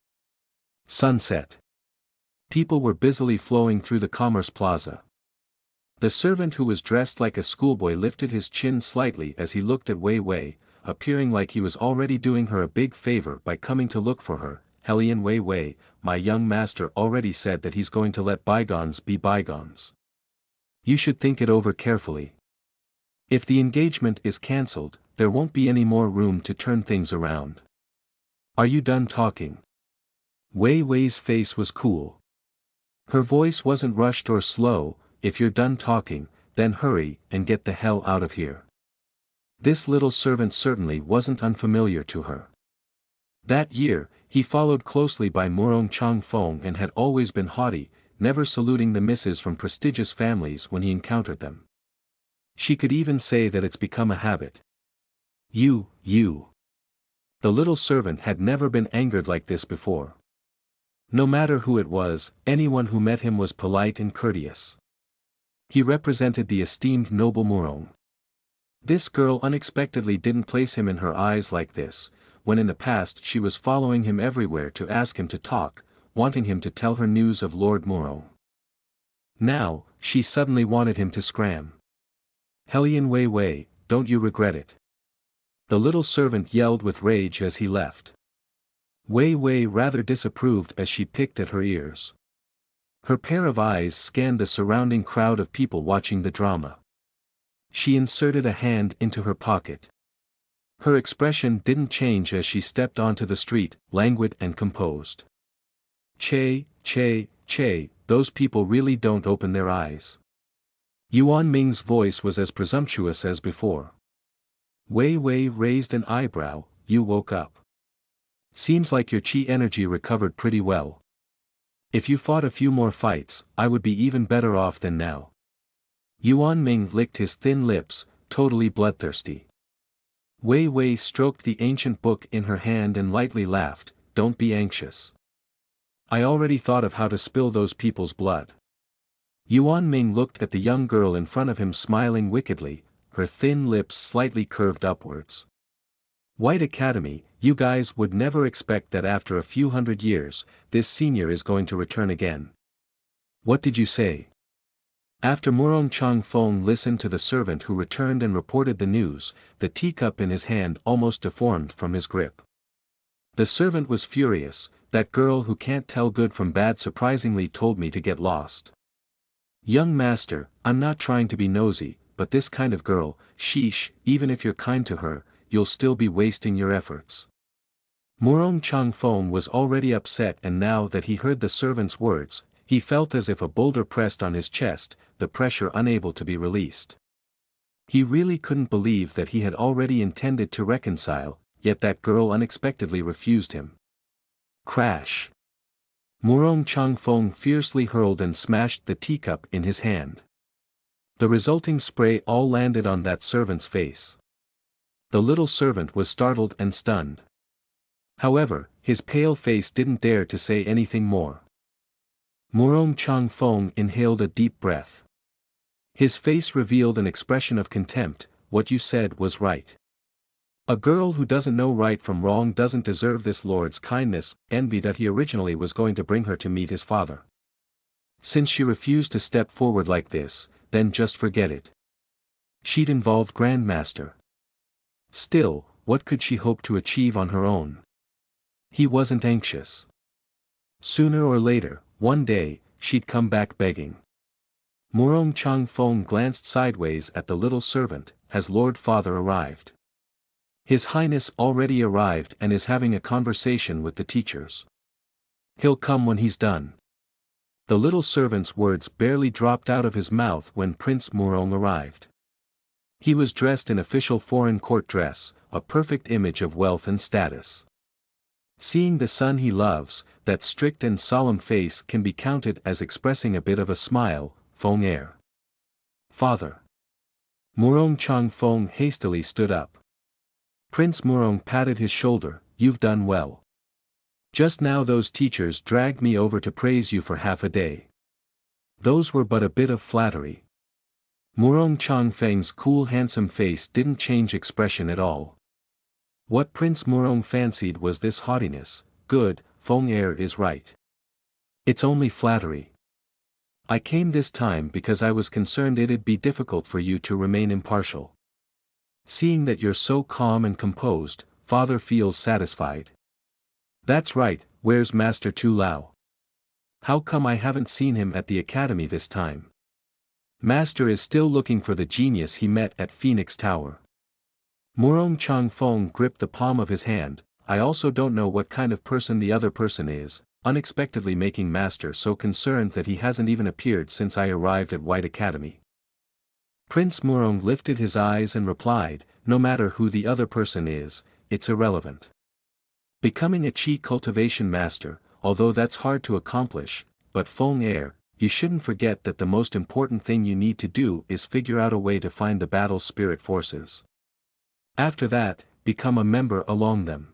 Sunset. People were busily flowing through the Commerce Plaza. The servant who was dressed like a schoolboy lifted his chin slightly as he looked at Wei Wei, appearing like he was already doing her a big favor by coming to look for her. Helian Wei Wei, my young master already said that he's going to let bygones be bygones. You should think it over carefully. If the engagement is cancelled, there won't be any more room to turn things around. Are you done talking? Wei Wei's face was cool. Her voice wasn't rushed or slow. If you're done talking, then hurry and get the hell out of here. This little servant certainly wasn't unfamiliar to her. That year, he followed closely by Murong Changfeng and had always been haughty, never saluting the misses from prestigious families when he encountered them. She could even say that it's become a habit. You. The little servant had never been angered like this before. No matter who it was, anyone who met him was polite and courteous. He represented the esteemed noble Murong. This girl unexpectedly didn't place him in her eyes like this, when in the past she was following him everywhere to ask him to talk, wanting him to tell her news of Lord Murong. Now, she suddenly wanted him to scram. Helian Wei Wei, don't you regret it? The little servant yelled with rage as he left. Wei Wei rather disapproved as she picked at her ears. Her pair of eyes scanned the surrounding crowd of people watching the drama. She inserted a hand into her pocket. Her expression didn't change as she stepped onto the street, languid and composed. Che, those people really don't open their eyes. Yuan Ming's voice was as presumptuous as before. Wei Wei raised an eyebrow. You woke up. Seems like your chi energy recovered pretty well. If you fought a few more fights, I would be even better off than now. Yuan Ming licked his thin lips, totally bloodthirsty. Wei Wei stroked the ancient book in her hand and lightly laughed. Don't be anxious. I already thought of how to spill those people's blood. Yuan Ming looked at the young girl in front of him smiling wickedly, her thin lips slightly curved upwards. White Academy, you guys would never expect that after a few hundred years, this senior is going to return again. What did you say? After Murong Changfeng listened to the servant who returned and reported the news, the teacup in his hand almost deformed from his grip. The servant was furious. That girl who can't tell good from bad surprisingly told me to get lost. Young master, I'm not trying to be nosy, but this kind of girl, sheesh, even if you're kind to her, you'll still be wasting your efforts. Murong Changfeng was already upset, and now that he heard the servant's words, he felt as if a boulder pressed on his chest, the pressure unable to be released. He really couldn't believe that he had already intended to reconcile, yet that girl unexpectedly refused him. Crash! Murong Changfeng fiercely hurled and smashed the teacup in his hand. The resulting spray all landed on that servant's face. The little servant was startled and stunned. However, his pale face didn't dare to say anything more. Murong Changfeng inhaled a deep breath. His face revealed an expression of contempt. What you said was right. A girl who doesn't know right from wrong doesn't deserve this lord's kindness. Envy that he originally was going to bring her to meet his father. Since she refused to step forward like this, then just forget it. She'd involve Grandmaster. Still, what could she hope to achieve on her own? He wasn't anxious. Sooner or later, one day, she'd come back begging. Murong Changfeng glanced sideways at the little servant. Has Lord Father arrived? His Highness already arrived and is having a conversation with the teachers. He'll come when he's done. The little servant's words barely dropped out of his mouth when Prince Murong arrived. He was dressed in official foreign court dress, a perfect image of wealth and status. Seeing the son he loves, that strict and solemn face can be counted as expressing a bit of a smile. Feng Er. Father. Murong Changfeng hastily stood up. Prince Murong patted his shoulder. You've done well. Just now those teachers dragged me over to praise you for half a day. Those were but a bit of flattery. Murong Changfeng's cool handsome face didn't change expression at all. What Prince Murong fancied was this haughtiness. Good, Feng Er is right. It's only flattery. I came this time because I was concerned it'd be difficult for you to remain impartial. Seeing that you're so calm and composed, Father feels satisfied. That's right. Where's Master Tu Lao? How come I haven't seen him at the academy this time? Master is still looking for the genius he met at Phoenix Tower. Murong Changfeng gripped the palm of his hand. I also don't know what kind of person the other person is, unexpectedly making Master so concerned that he hasn't even appeared since I arrived at White Academy. Prince Murong lifted his eyes and replied, no matter who the other person is, it's irrelevant. Becoming a Qi cultivation master, although that's hard to accomplish, but Feng Er, you shouldn't forget that the most important thing you need to do is figure out a way to find the battle spirit forces. After that, become a member along them.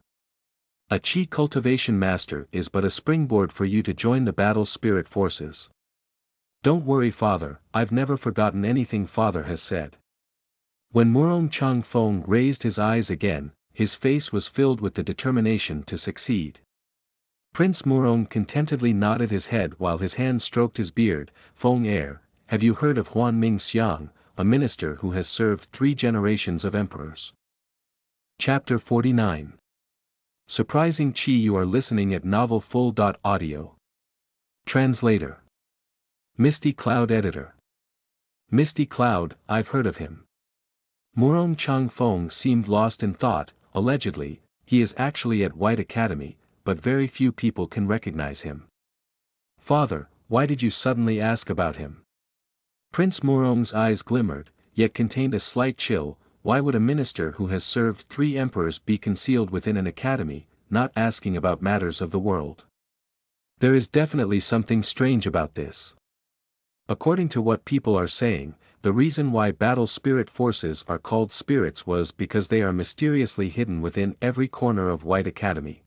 A Qi cultivation master is but a springboard for you to join the battle spirit forces. Don't worry Father, I've never forgotten anything Father has said. When Murong Changfeng raised his eyes again, his face was filled with the determination to succeed. Prince Murong contentedly nodded his head while his hand stroked his beard. Feng Er, have you heard of Huan Ming Xiang, a minister who has served 3 generations of emperors? Chapter 49. Surprising Chi. You are listening at novelfull.audio. Translator. Misty Cloud Editor. Misty Cloud, I've heard of him. Murong Changfeng seemed lost in thought. Allegedly, he is actually at White Academy, but very few people can recognize him. Father, why did you suddenly ask about him? Prince Murong's eyes glimmered, yet contained a slight chill. Why would a minister who has served 3 emperors be concealed within an academy, not asking about matters of the world? There is definitely something strange about this. According to what people are saying, the reason why battle spirit forces are called spirits was because they are mysteriously hidden within every corner of White Academy.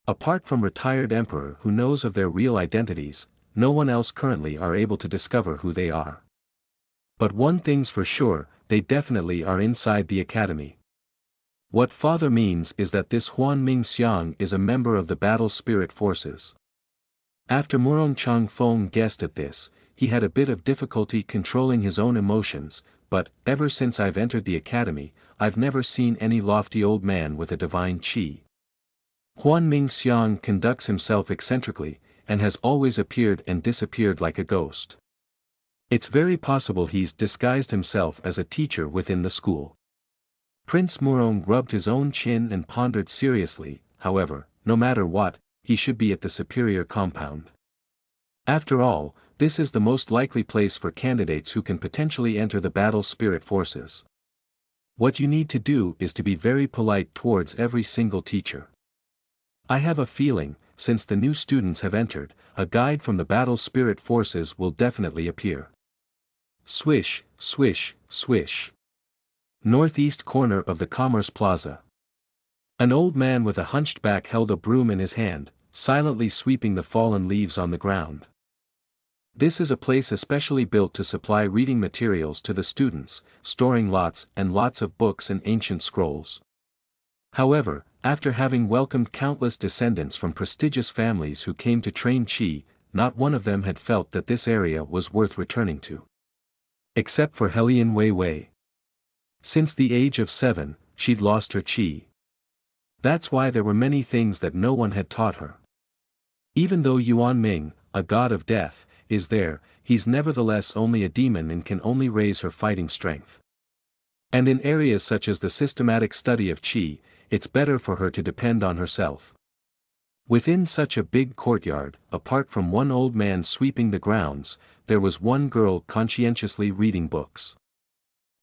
Apart from retired emperor who knows of their real identities, no one else currently are able to discover who they are. But one thing's for sure, they definitely are inside the academy. What father means is that this Huan Ming Xiang is a member of the battle spirit forces. After Murong Changfeng guessed at this, he had a bit of difficulty controlling his own emotions, but, ever since I've entered the academy, I've never seen any lofty old man with a divine qi. Huan Ming Xiang conducts himself eccentrically, and has always appeared and disappeared like a ghost. It's very possible he's disguised himself as a teacher within the school. Prince Murong rubbed his own chin and pondered seriously. However, no matter what, he should be at the superior compound. After all, this is the most likely place for candidates who can potentially enter the battle spirit forces. What you need to do is to be very polite towards every single teacher. I have a feeling, since the new students have entered, a guide from the battle spirit forces will definitely appear. Swish, swish, swish. Northeast corner of the Commerce Plaza. An old man with a hunched back held a broom in his hand, silently sweeping the fallen leaves on the ground. This is a place especially built to supply reading materials to the students, storing lots and lots of books and ancient scrolls. However, after having welcomed countless descendants from prestigious families who came to train Qi, not one of them had felt that this area was worth returning to. Except for Helian Wei Wei. Since the age of 7, she'd lost her Qi. That's why there were many things that no one had taught her. Even though Yuan Ming, a god of death, is there, he's nevertheless only a demon and can only raise her fighting strength. And in areas such as the systematic study of Qi, it's better for her to depend on herself. Within such a big courtyard, apart from one old man sweeping the grounds, there was one girl conscientiously reading books.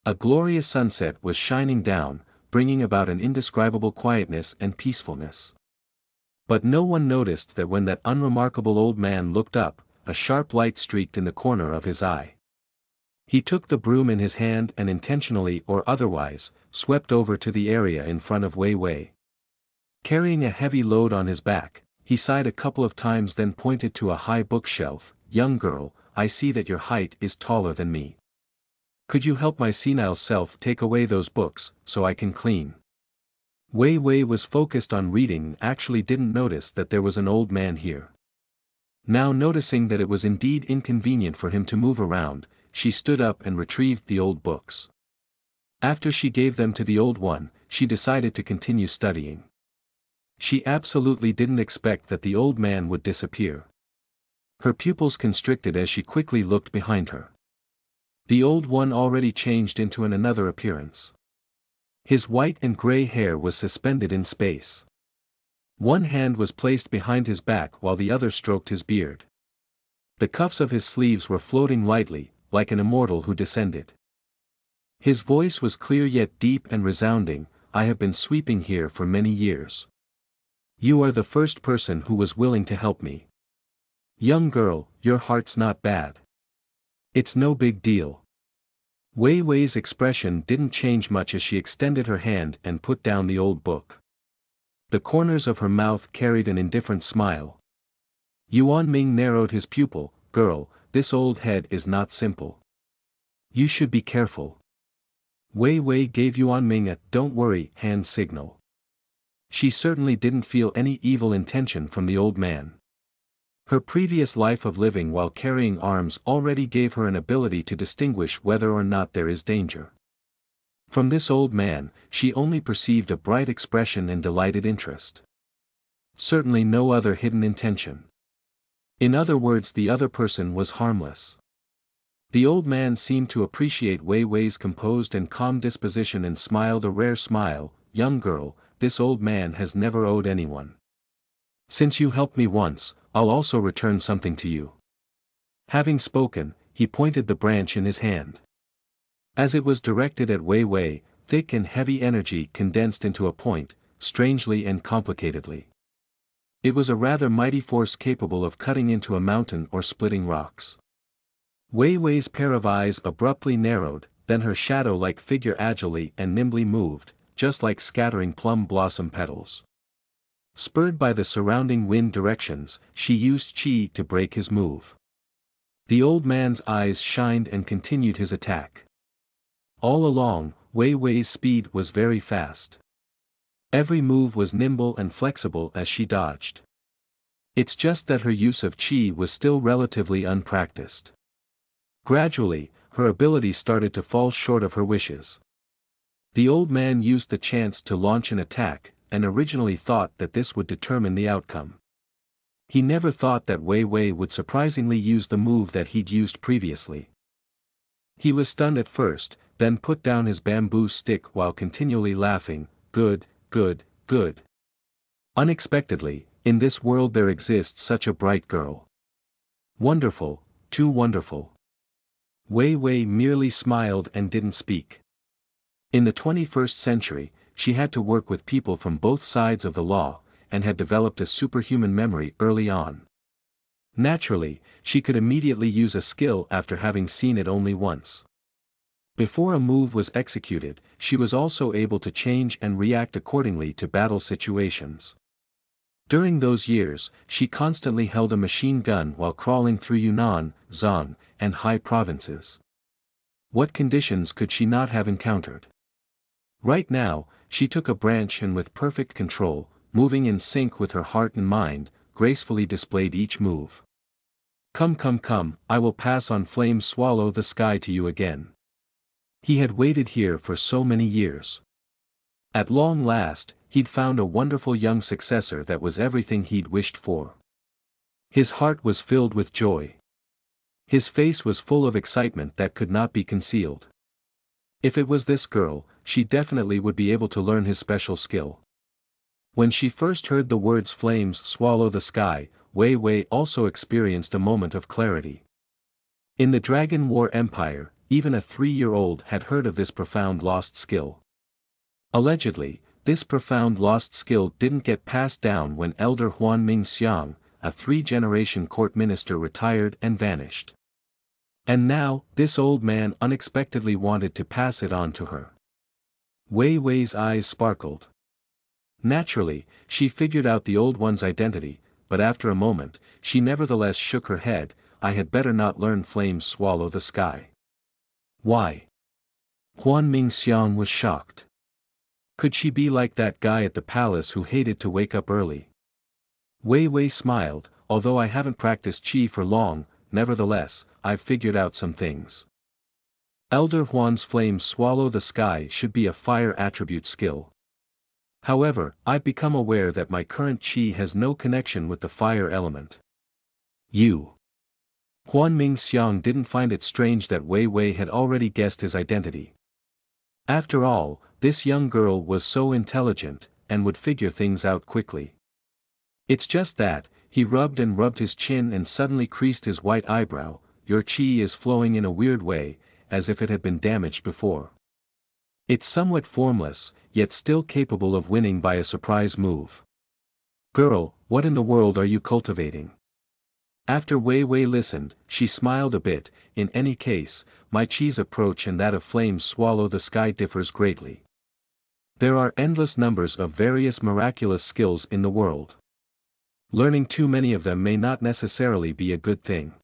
A glorious sunset was shining down, bringing about an indescribable quietness and peacefulness. But no one noticed that when that unremarkable old man looked up, a sharp light streaked in the corner of his eye. He took the broom in his hand and intentionally or otherwise, swept over to the area in front of Wei Wei. Carrying a heavy load on his back, he sighed a couple of times, then pointed to a high bookshelf. "Young girl, I see that your height is taller than me. Could you help my senile self take away those books, so I can clean?" Wei Wei was focused on reading and actually didn't notice that there was an old man here. Now noticing that it was indeed inconvenient for him to move around, she stood up and retrieved the old books. After she gave them to the old one, she decided to continue studying. She absolutely didn't expect that the old man would disappear. Her pupils constricted as she quickly looked behind her. The old one already changed into another appearance. His white and gray hair was suspended in space. One hand was placed behind his back while the other stroked his beard. The cuffs of his sleeves were floating lightly, like an immortal who descended. His voice was clear yet deep and resounding. "I have been sweeping here for many years. You are the first person who was willing to help me. Young girl, your heart's not bad. It's no big deal." Wei Wei's expression didn't change much as she extended her hand and put down the old book. The corners of her mouth carried an indifferent smile. Yuan Ming narrowed his pupil. "Girl, this old head is not simple. You should be careful." Wei Wei gave Yuan Ming a "don't worry" hand signal. She certainly didn't feel any evil intention from the old man. Her previous life of living while carrying arms already gave her an ability to distinguish whether or not there is danger. From this old man, she only perceived a bright expression and delighted interest. Certainly no other hidden intention. In other words, the other person was harmless. The old man seemed to appreciate Wei Wei's composed and calm disposition and smiled a rare smile. Young girl, this old man has never owed anyone. Since you helped me once, I'll also return something to you. Having spoken, he pointed the branch in his hand. As it was directed at Wei Wei, thick and heavy energy condensed into a point, strangely and complicatedly. It was a rather mighty force capable of cutting into a mountain or splitting rocks. Wei Wei's pair of eyes abruptly narrowed, then her shadow-like figure agilely and nimbly moved, just like scattering plum blossom petals. Spurred by the surrounding wind directions, she used qi to break his move. The old man's eyes shined and continued his attack. All along, Wei Wei's speed was very fast. Every move was nimble and flexible as she dodged. It's just that her use of qi was still relatively unpracticed. Gradually, her ability started to fall short of her wishes. The old man used the chance to launch an attack, and originally thought that this would determine the outcome. He never thought that Wei Wei would surprisingly use the move that he'd used previously. He was stunned at first, then put down his bamboo stick while continually laughing. Good, good, good. Unexpectedly, in this world there exists such a bright girl. Wonderful, too wonderful. Wei Wei merely smiled and didn't speak. In the 21st century, she had to work with people from both sides of the law, and had developed a superhuman memory early on. Naturally, she could immediately use a skill after having seen it only once. Before a move was executed, she was also able to change and react accordingly to battle situations. During those years, she constantly held a machine gun while crawling through Yunnan, Zhang, and Hai provinces. What conditions could she not have encountered? Right now, she took a branch and with perfect control, moving in sync with her heart and mind, gracefully displayed each move. Come come come, I will pass on flame swallow the sky to you again. He had waited here for so many years. At long last, he'd found a wonderful young successor that was everything he'd wished for. His heart was filled with joy. His face was full of excitement that could not be concealed. If it was this girl, she definitely would be able to learn his special skill. When she first heard the words flames swallow the sky, Wei Wei also experienced a moment of clarity. In the Dragon War Empire, even a 3-year-old had heard of this profound lost skill. Allegedly, this profound lost skill didn't get passed down when Elder Huan Mingxiang, a 3-generation court minister, retired and vanished. And now, this old man unexpectedly wanted to pass it on to her. Wei Wei's eyes sparkled. Naturally, she figured out the old one's identity, but after a moment, she nevertheless shook her head. I had better not learn flames swallow the sky. Why? Huan Mingxiang was shocked. Could she be like that guy at the palace who hated to wake up early? Wei Wei smiled. Although I haven't practiced qi for long, nevertheless, I've figured out some things. Elder Huan's flames swallow the sky should be a fire attribute skill. However, I've become aware that my current qi has no connection with the fire element. You. Huan Mingxiang didn't find it strange that Wei Wei had already guessed his identity. After all, this young girl was so intelligent, and would figure things out quickly. It's just that, he rubbed and rubbed his chin and suddenly creased his white eyebrow. Your qi is flowing in a weird way, as if it had been damaged before. It's somewhat formless, yet still capable of winning by a surprise move. Girl, what in the world are you cultivating? After Wei Wei listened, she smiled a bit. In any case, my qi's approach and that of flames swallow the sky differs greatly. There are endless numbers of various miraculous skills in the world. Learning too many of them may not necessarily be a good thing.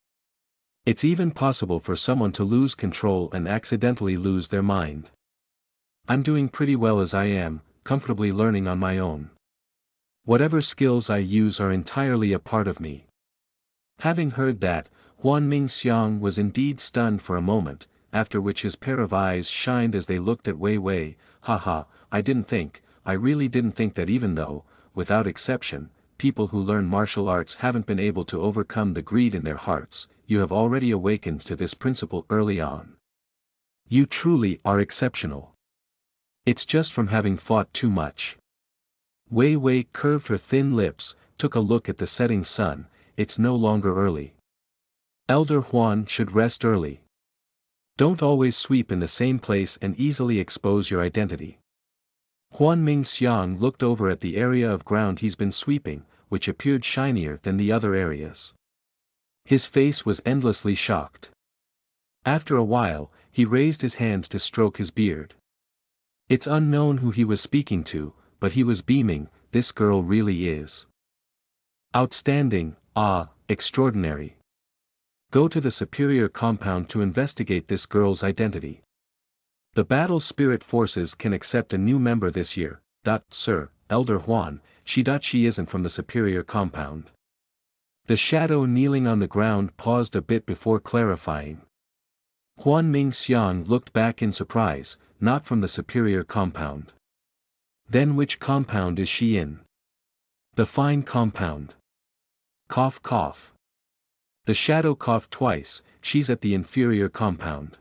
It's even possible for someone to lose control and accidentally lose their mind. I'm doing pretty well as I am, comfortably learning on my own. Whatever skills I use are entirely a part of me. Having heard that, Huan Mingxiang was indeed stunned for a moment. after which his pair of eyes shined as they looked at Wei Wei. Haha, I really didn't think that even though, without exception, people who learn martial arts haven't been able to overcome the greed in their hearts, you have already awakened to this principle early on. You truly are exceptional. It's just from having fought too much. Wei Wei curved her thin lips, took a look at the setting sun. It's no longer early. Elder Huan should rest early. Don't always sweep in the same place and easily expose your identity. Huan Mingxiang looked over at the area of ground he's been sweeping, which appeared shinier than the other areas. His face was endlessly shocked. After a while, he raised his hand to stroke his beard. It's unknown who he was speaking to, but he was beaming. This girl really is outstanding, extraordinary. Go to the superior compound to investigate this girl's identity. The battle spirit forces can accept a new member this year. Sir, Elder Huan, she isn't from the superior compound. The shadow kneeling on the ground paused a bit before clarifying. Huan Mingxiang looked back in surprise, not from the superior compound. Then which compound is she in? The fine compound. Cough cough. The shadow coughed twice. She's at the inferior compound.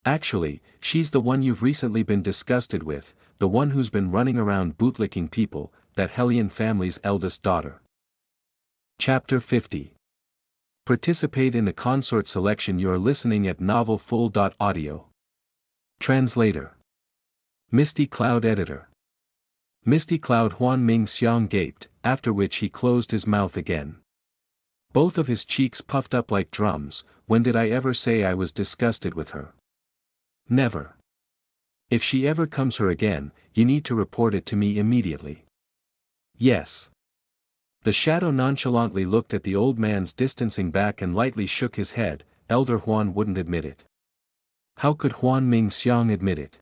Actually, she's the one you've recently been disgusted with, the one who's been running around bootlicking people, that Hellion family's eldest daughter. Chapter 50. Participate in the consort selection. You're listening at novelfull.audio. Translator. Misty Cloud Editor. Misty Cloud. Huan Mingxiang gaped, after which he closed his mouth again. Both of his cheeks puffed up like drums. When did I ever say I was disgusted with her? Never. If she ever comes here again, you need to report it to me immediately. Yes. The shadow nonchalantly looked at the old man's distancing back and lightly shook his head. Elder Huan wouldn't admit it. How could Huan Mingxiang admit it?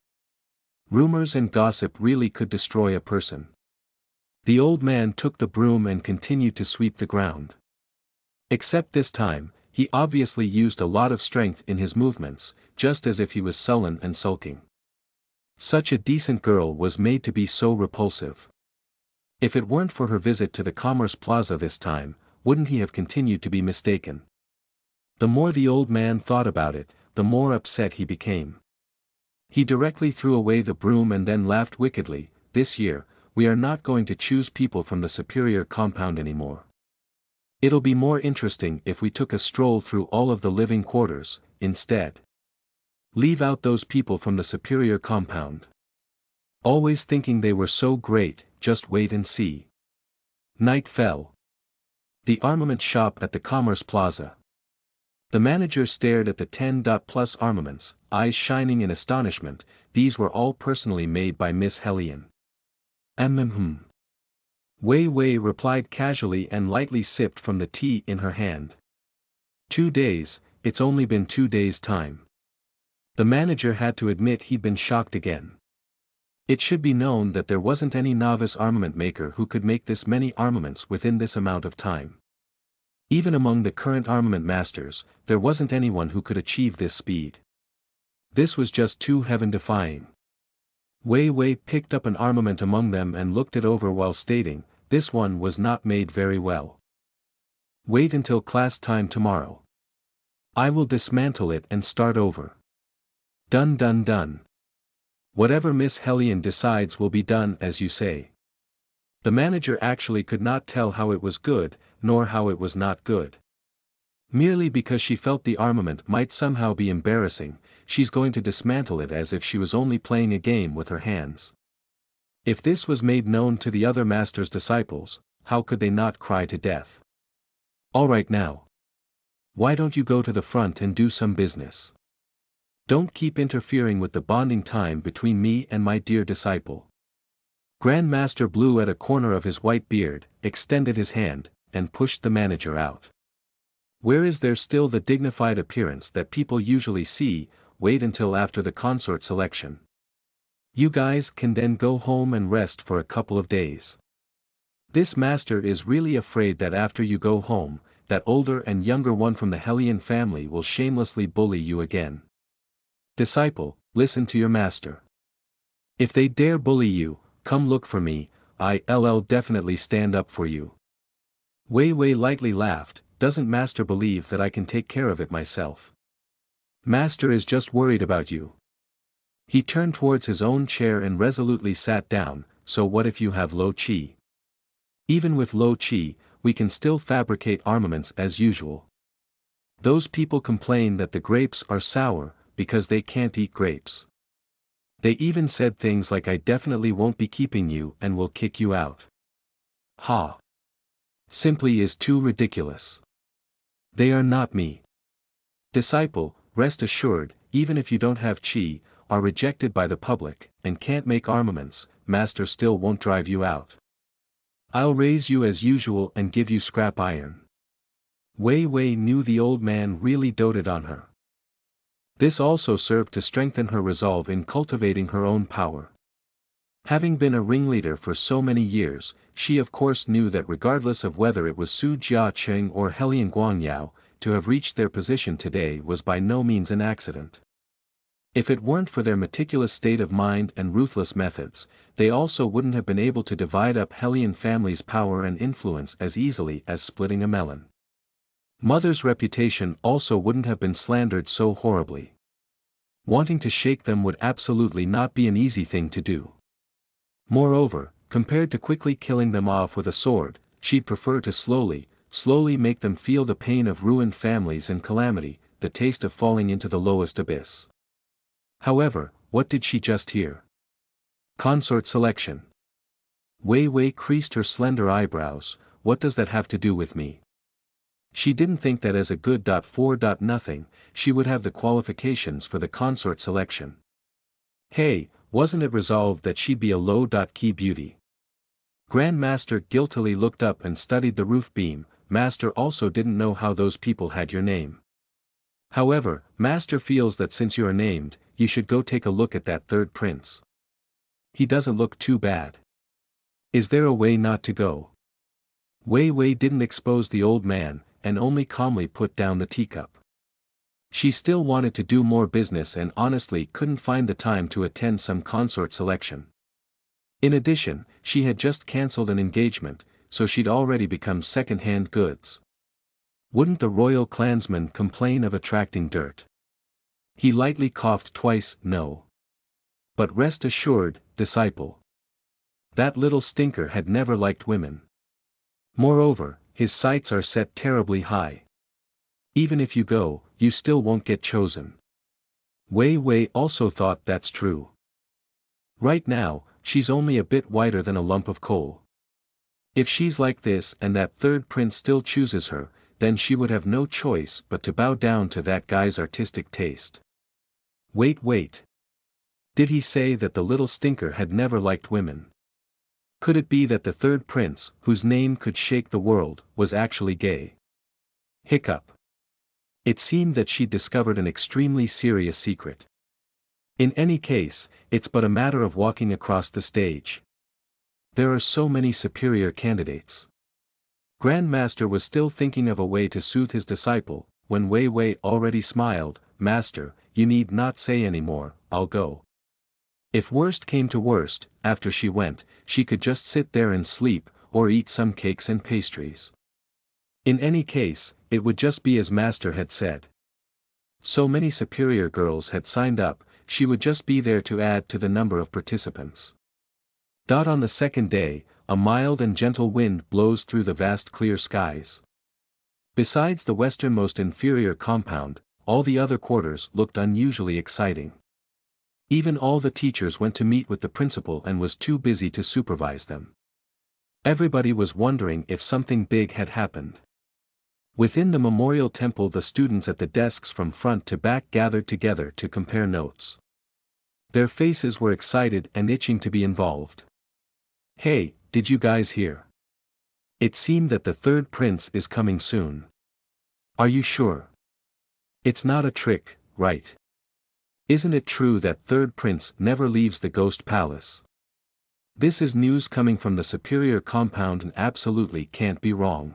Rumors and gossip really could destroy a person. The old man took the broom and continued to sweep the ground. Except this time, he obviously used a lot of strength in his movements, just as if he was sullen and sulking. Such a decent girl was made to be so repulsive. If it weren't for her visit to the Commerce Plaza this time, wouldn't he have continued to be mistaken? The more the old man thought about it, the more upset he became. He directly threw away the broom and then laughed wickedly. This year, we are not going to choose people from the superior compound anymore. It'll be more interesting if we took a stroll through all of the living quarters, instead. Leave out those people from the superior compound. Always thinking they were so great, just wait and see. Night fell. The armament shop at the Commerce Plaza. The manager stared at the 10+ armaments, eyes shining in astonishment. These were all personally made by Miss Hellion. Wei Wei replied casually and lightly sipped from the tea in her hand. 2 days, it's only been 2 days' time. The manager had to admit he'd been shocked again. It should be known that there wasn't any novice armament maker who could make this many armaments within this amount of time. Even among the current armament masters, there wasn't anyone who could achieve this speed. This was just too heaven-defying. Wei Wei picked up an armament among them and looked it over while stating, this one was not made very well. Wait until class time tomorrow. I will dismantle it and start over. Done done done. Whatever Miss Hellion decides will be done as you say. The manager actually could not tell how it was good, nor how it was not good. Merely because she felt the armament might somehow be embarrassing, she's going to dismantle it as if she was only playing a game with her hands. If this was made known to the other master's disciples, how could they not cry to death? Alright now. Why don't you go to the front and do some business? Don't keep interfering with the bonding time between me and my dear disciple. Grand Master blew at a corner of his white beard, extended his hand, and pushed the manager out. Where is there still the dignified appearance that people usually see? Wait until after the consort selection. You guys can then go home and rest for a couple of days. This master is really afraid that after you go home, that older and younger one from the Hellion family will shamelessly bully you again. Disciple, listen to your master. If they dare bully you, come look for me, I'll definitely stand up for you. Wei Wei lightly laughed, doesn't master believe that I can take care of it myself? Master is just worried about you. He turned towards his own chair and resolutely sat down, so what if you have low qi? Even with low qi, we can still fabricate armaments as usual. Those people complain that the grapes are sour, because they can't eat grapes. They even said things like I definitely won't be keeping you and will kick you out. Ha! Simply is too ridiculous. They are not me. Disciple, rest assured, even if you don't have qi, are rejected by the public, and can't make armaments, master still won't drive you out. I'll raise you as usual and give you scrap iron. Wei Wei knew the old man really doted on her. This also served to strengthen her resolve in cultivating her own power. Having been a ringleader for so many years, she of course knew that regardless of whether it was Su Jiaqing or Helian Guangyao, to have reached their position today was by no means an accident. If it weren't for their meticulous state of mind and ruthless methods, they also wouldn't have been able to divide up Helian family's power and influence as easily as splitting a melon. Mother's reputation also wouldn't have been slandered so horribly. Wanting to shake them would absolutely not be an easy thing to do. Moreover, compared to quickly killing them off with a sword, she'd prefer to slowly make them feel the pain of ruined families and calamity, the taste of falling into the lowest abyss. However, what did she just hear? Consort selection. Wei Wei creased her slender eyebrows, what does that have to do with me? She didn't think that as a good .4 nothing, she would have the qualifications for the consort selection. Hey, wasn't it resolved that she'd be a low.key beauty? Grandmaster guiltily looked up and studied the roof beam. Master also didn't know how those people had your name. However, Master feels that since you are named, you should go take a look at that third prince. He doesn't look too bad. Is there a way not to go? Wei Wei didn't expose the old man, and only calmly put down the teacup. She still wanted to do more business and honestly couldn't find the time to attend some consort selection. In addition, she had just cancelled an engagement, so she'd already become second-hand goods. Wouldn't the royal clansman complain of attracting dirt? He lightly coughed twice, no. But rest assured, disciple. That little stinker had never liked women. Moreover, his sights are set terribly high. Even if you go, you still won't get chosen. Wei Wei also thought that's true. Right now, she's only a bit whiter than a lump of coal. If she's like this and that third prince still chooses her, then she would have no choice but to bow down to that guy's artistic taste. Wait. Did he say that the little stinker had never liked women? Could it be that the third prince, whose name could shake the world, was actually gay? Hiccup. It seemed that she'd discovered an extremely serious secret. In any case, it's but a matter of walking across the stage. There are so many superior candidates. Grandmaster was still thinking of a way to soothe his disciple, when Wei Wei already smiled, Master, you need not say any more, I'll go. If worst came to worst, after she went, she could just sit there and sleep, or eat some cakes and pastries. In any case, it would just be as Master had said. So many superior girls had signed up, she would just be there to add to the number of participants. On the second day, a mild and gentle wind blows through the vast clear skies. Besides the westernmost inferior compound, all the other quarters looked unusually exciting. Even all the teachers went to meet with the principal and was too busy to supervise them. Everybody was wondering if something big had happened. Within the memorial temple, the students at the desks from front to back gathered together to compare notes. Their faces were excited and itching to be involved. Hey, did you guys hear? It seemed that the third prince is coming soon. Are you sure? It's not a trick, right? Isn't it true that third prince never leaves the ghost palace? This is news coming from the superior compound and absolutely can't be wrong.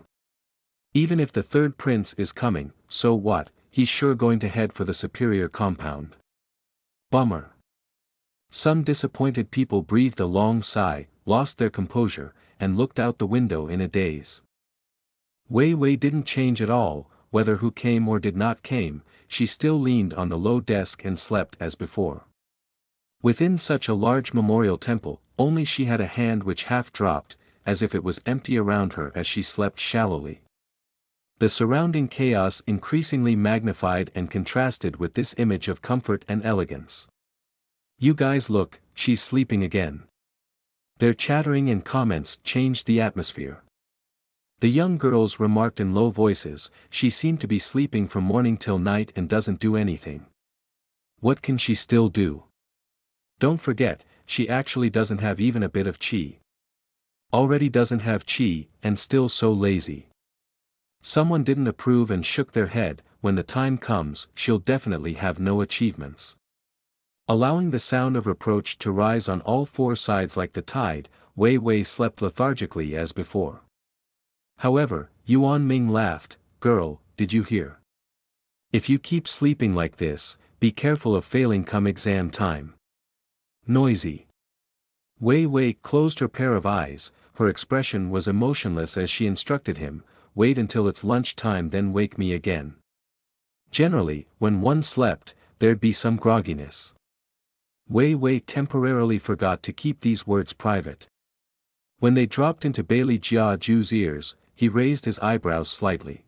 Even if the third prince is coming, so what, he's sure going to head for the superior compound. Bummer. Some disappointed people breathed a long sigh, lost their composure, and looked out the window in a daze. Wei Wei didn't change at all, whether who came or did not came, she still leaned on the low desk and slept as before. Within such a large memorial temple, only she had a hand which half dropped, as if it was empty around her as she slept shallowly. The surrounding chaos increasingly magnified and contrasted with this image of comfort and elegance. "You guys look, she's sleeping again." Their chattering and comments changed the atmosphere. The young girls remarked in low voices, "She seemed to be sleeping from morning till night and doesn't do anything. What can she still do? Don't forget, she actually doesn't have even a bit of chi. Already doesn't have chi, and still so lazy." Someone didn't approve and shook their head, "When the time comes, she'll definitely have no achievements." Allowing the sound of reproach to rise on all four sides like the tide, Wei Wei slept lethargically as before. However, Yuan Ming laughed, "Girl, did you hear? If you keep sleeping like this, be careful of failing come exam time." Noisy. Wei Wei closed her pair of eyes, her expression was emotionless as she instructed him, "Wait until it's lunch time then wake me again." Generally, when one slept, there'd be some grogginess. Wei Wei temporarily forgot to keep these words private. When they dropped into Bailey Jia Ju's ears, he raised his eyebrows slightly.